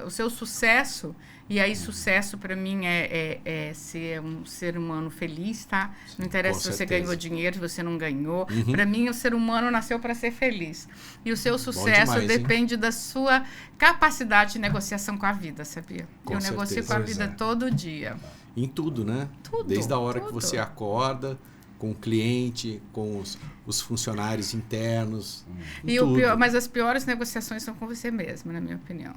o seu sucesso, e aí sucesso para mim é ser um ser humano feliz, tá? Não interessa Com se você certeza. ganhou dinheiro, se você não ganhou. Para mim, o ser humano nasceu para ser feliz. E o seu sucesso demais, hein? depende da sua capacidade de negociação com a vida, sabia? Com Eu negocio certeza. com a Pois vida é. todo dia. Em tudo, né? Tudo, Desde a hora que tudo. você acorda, com o cliente, com os funcionários internos. em E tudo. mas as piores negociações são com você mesmo, na minha opinião.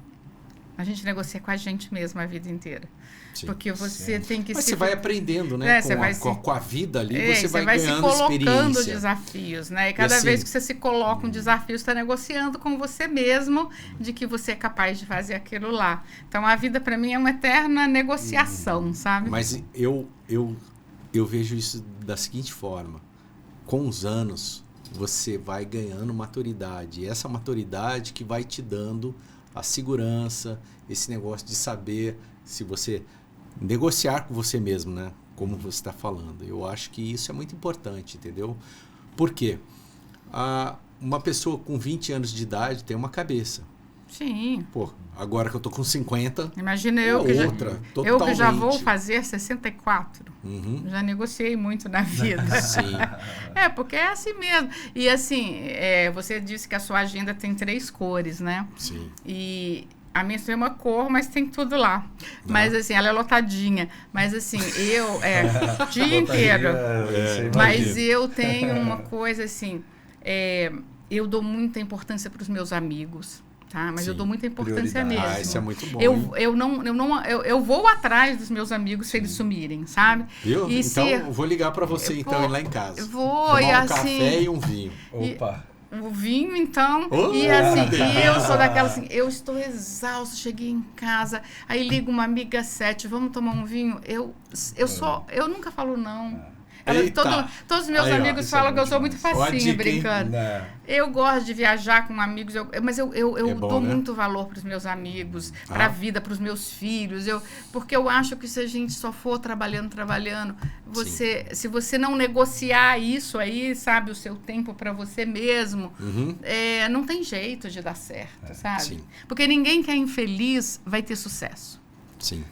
A gente negocia com a gente mesmo a vida inteira. Sim. Porque você tem que Mas se... você vai aprendendo, né? você vai Com a vida ali, você vai se ganhando colocando experiência. desafios, né? E cada assim, vez que você se coloca um desafio, você está negociando com você mesmo de que você é capaz de fazer aquilo lá. Então, a vida, para mim, é uma eterna negociação, sabe? Mas eu vejo isso da seguinte forma. Com os anos, você vai ganhando maturidade. E essa maturidade que vai te dando a segurança, esse negócio de saber se você negociar com você mesmo, né? Como você está falando. Eu acho que isso é muito importante, entendeu? Por quê? Uma pessoa com 20 anos de idade tem uma cabeça. Sim. Pô, agora que eu tô com 50, Imagina é eu que, outra, eu que já vou totalmente. fazer 64. Uhum. Já negociei muito na vida. Sim. Porque é assim mesmo. E assim, você disse que a sua agenda tem 3 cores, né? Sim. E a minha tem uma cor, mas tem tudo lá. Mas assim, ela é lotadinha. Mas assim, eu... o dia inteiro. Mas eu tenho uma coisa assim... eu dou muita importância para os meus amigos. Tá? Mas Sim. eu dou muita importância Prioridade. mesmo. Isso é muito bom. hein? Eu vou atrás dos meus amigos se eles sumirem, sabe? Viu? E então, se- eu vou ligar para você eu então vou- ir lá em casa. eu vou, Tomar e um assim- café e um vinho. Opa! O vinho, então, Oh, e assim, delícia. eu sou daquela assim, eu estou exausta, cheguei em casa, aí liga uma amiga 7, vamos tomar um vinho? Eu nunca falo não. Eita. Todos os meus Aí, ó, amigos isso é falam que bom eu sou muito demais. Ó a facinha, dica, hein? brincando. Né? Eu gosto de viajar com amigos, mas eu É bom, dou né? muito valor para os meus amigos, para a vida, para os meus filhos. Porque eu acho que se a gente só for trabalhando, se você não negociar isso aí, sabe, o seu tempo para você mesmo, não tem jeito de dar certo, sabe? Sim. Porque ninguém que é infeliz vai ter sucesso. Sim.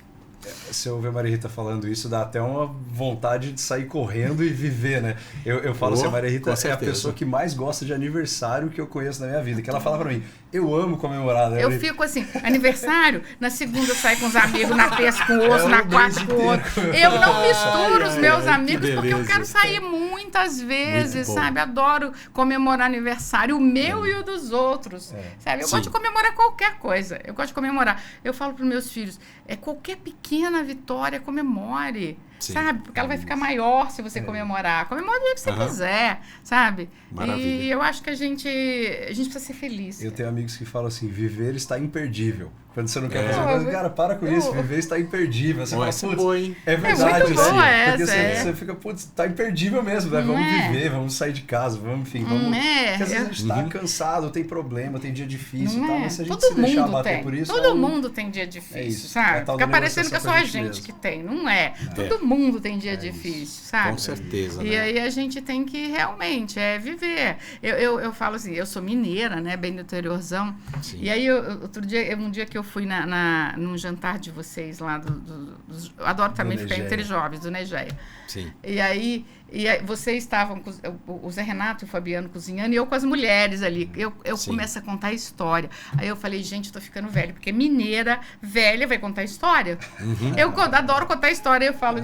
Se eu ouvir a Maria Rita falando isso, dá até uma vontade de sair correndo e viver, né? Eu falo assim, a Maria Rita com é a certeza. pessoa que mais gosta de aniversário que eu conheço na minha vida. Que ela fala pra mim, eu amo comemorar, né? Eu fico assim, aniversário, na segunda eu saio com os amigos, na terça com o outro, na quarta com o outro. Eu não misturo os meus amigos que porque eu beleza. quero sair muitas vezes, Muito bom. sabe? Adoro comemorar aniversário, o meu e o dos outros, sabe? Eu Sim. gosto de comemorar qualquer coisa, eu gosto de comemorar. Eu falo para meus filhos, qualquer pequena vitória, comemore, Sim. sabe? Porque ela vai ficar maior se você comemorar. Comemore do jeito que você quiser, sabe? Maravilha. E eu acho que a gente precisa ser feliz. Eu tenho amigos que falam assim, viver está imperdível. Quando você não quer É. fazer uma coisa, cara, para com isso, viver está imperdível. Você Ó, fala, essa é putz, boa, hein? é verdade, muito assim, boa porque essa, você fica, putz, tá imperdível mesmo, né? Não Vamos é? viver, vamos sair de casa, vamos, enfim, vamos... Porque às vezes a gente tá cansado, tem problema, tem dia difícil e tal, mas se a gente se deixar bater por isso... Todo mundo tem dia difícil, isso, é sabe? a tal Fica da parecendo que é só a negociação com a gente gente que tem. Não é. Todo mundo tem dia difícil, sabe? Com certeza, E né? aí a gente tem que realmente viver. Eu falo assim, eu sou mineira, né? Bem do interiorzão. Sim. E aí, um dia que eu fui num jantar de vocês lá, eu adoro também ficar Negeia. entre jovens, do Negeia. Sim. E aí vocês estavam, o Zé Renato e o Fabiano cozinhando, e eu com as mulheres ali. Eu Sim. começo a contar a história. Aí eu falei, gente, eu tô ficando velha, porque mineira velha vai contar história. Eu adoro contar história, eu falo...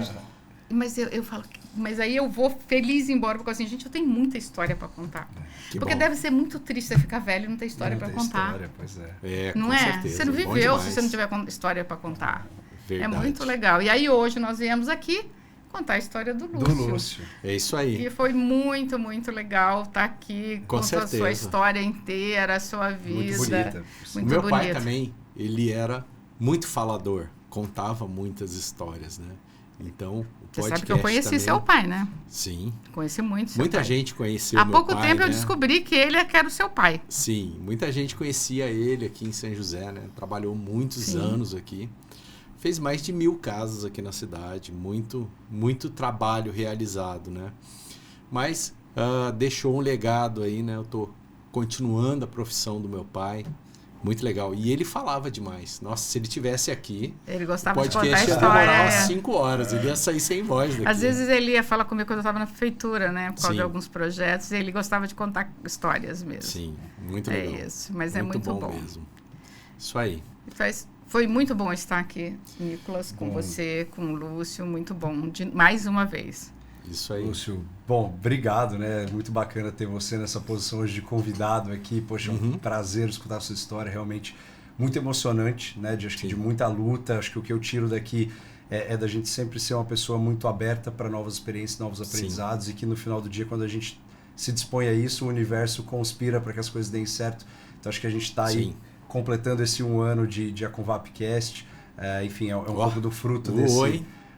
Mas eu falo, mas aí eu vou feliz embora, porque assim, gente, eu tenho muita história para contar. Que Porque bom. deve ser muito triste você ficar velho e não ter história para Tem contar. história, pois é. É, Não com é? certeza. Você não Bom viveu se demais. você não tiver história para contar. Verdade. É muito legal. E aí hoje nós viemos aqui contar a história do Lúcio. Do Lúcio. É isso aí. E foi muito, muito legal estar aqui Com com a sua certeza. história inteira, a sua vida. bonita. O Muito meu pai bonito. também, ele era muito falador, contava muitas histórias, né? Então, o Você podcast sabe que eu conheci também... seu pai, né? Sim. Conheci muito seu Muita pai. gente conheceu Há meu pouco pai, tempo né? eu descobri que ele é que era o seu pai. Sim, muita gente conhecia ele aqui em São José, né? Trabalhou muitos Sim. anos aqui. Fez mais de 1000 casas aqui na cidade. Muito trabalho realizado, né? Mas deixou um legado aí, né? Eu tô continuando a profissão do meu pai. Muito legal. E ele falava demais. Nossa, se ele tivesse aqui, Ele o gostava de contar a podcast ia demorar história. umas 5 horas. Ele ia sair sem voz daqui. Às vezes ele ia falar comigo quando eu estava na prefeitura, né? Por causa Sim. de alguns projetos. E ele gostava de contar histórias mesmo. Sim, muito É legal. isso, mas é muito bom. mesmo. Isso aí. Foi muito bom estar aqui, Nicolas, com você, com o Lúcio. Muito bom, mais uma vez. Isso aí. Lúcio, bom, obrigado, né? Muito bacana ter você nessa posição hoje de convidado aqui. Poxa, é um prazer escutar a sua história, realmente muito emocionante, né? Acho que de muita luta. Acho que o que eu tiro daqui é da gente sempre ser uma pessoa muito aberta para novas experiências, novos aprendizados, e que no final do dia, quando a gente se dispõe a isso, o universo conspira para que as coisas deem certo. Então acho que a gente está aí completando esse 1 ano de AconvapCast. Enfim, é um pouco do fruto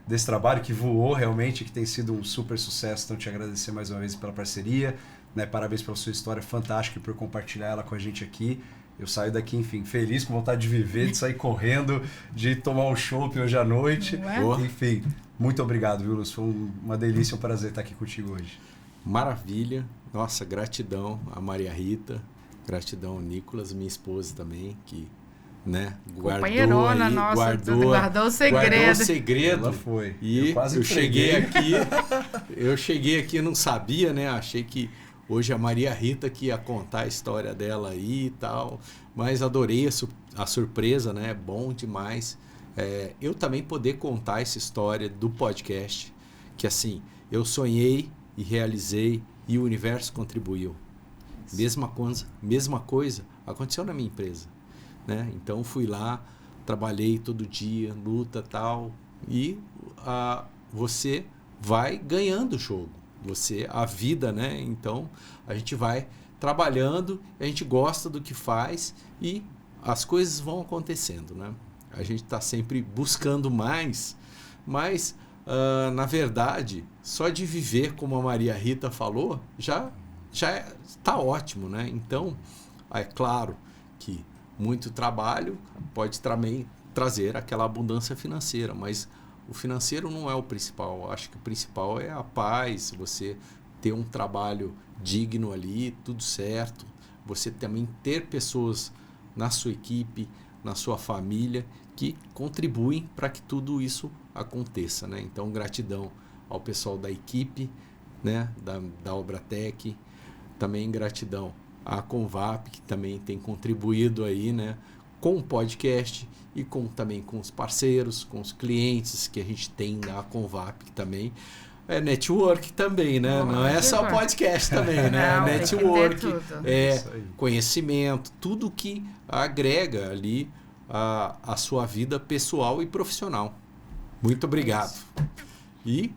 desse trabalho que voou realmente, que tem sido um super sucesso. Então te agradecer mais uma vez pela parceria, né? Parabéns pela sua história fantástica e por compartilhar ela com a gente aqui. Eu saio daqui, enfim, feliz, com vontade de viver, de sair correndo, de tomar um chopp hoje à noite. Enfim, muito obrigado, viu, Lúcio? Foi uma delícia, um prazer estar aqui contigo hoje. Maravilha. Nossa, gratidão a Maria Rita, gratidão ao Nicolas, minha esposa também, que, né, guardou o segredo. Ela foi. E eu cheguei aqui, não sabia, né? Achei que hoje a Maria Rita que ia contar a história dela aí e tal, mas adorei a surpresa, né? É bom demais. Eu também poder contar essa história do podcast, que assim, eu sonhei e realizei e o universo contribuiu. Mesma coisa aconteceu na minha empresa, né? Então fui lá, trabalhei todo dia, luta tal, e você vai ganhando o jogo, a vida, né? Então a gente vai trabalhando, a gente gosta do que faz e as coisas vão acontecendo, né? A gente está sempre buscando mais, mas na verdade, só de viver, como a Maria Rita falou, já está ótimo, né? Então, é claro que muito trabalho pode também trazer aquela abundância financeira, mas o financeiro não é o principal. Eu acho que o principal é a paz, você ter um trabalho digno ali, tudo certo, você também ter pessoas na sua equipe, na sua família, que contribuem para que tudo isso aconteça, né? Então, gratidão ao pessoal da equipe, né? da Obratec, também gratidão à Convap, que também tem contribuído aí, né? Com o podcast e também com os parceiros, com os clientes que a gente tem na Convap, que também é network também, né? Não é só podcast também, né? Não, network, conhecimento, tudo que agrega ali a sua vida pessoal e profissional. Muito obrigado. E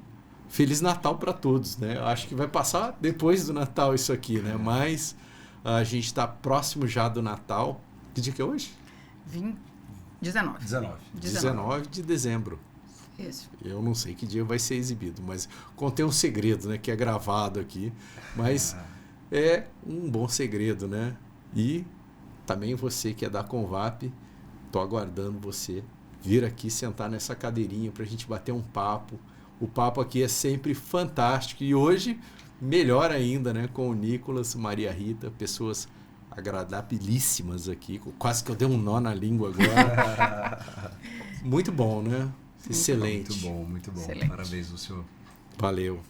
Feliz Natal para todos, né? Eu acho que vai passar depois do Natal isso aqui, né? Mas a gente está próximo já do Natal. Que dia que é hoje? 19 de dezembro. Isso. Eu não sei que dia vai ser exibido, mas contém um segredo, né? Que é gravado aqui. Mas é um bom segredo, né? E também você que é da Convap, tô aguardando você vir aqui sentar nessa cadeirinha para a gente bater um papo. O papo aqui é sempre fantástico e hoje melhor ainda, né? Com o Nicolas, Maria Rita, pessoas agradabilíssimas aqui. Quase que eu dei um nó na língua agora. Muito bom, né? Excelente. Muito bom. Excelente. Parabéns, Lúcio. Valeu.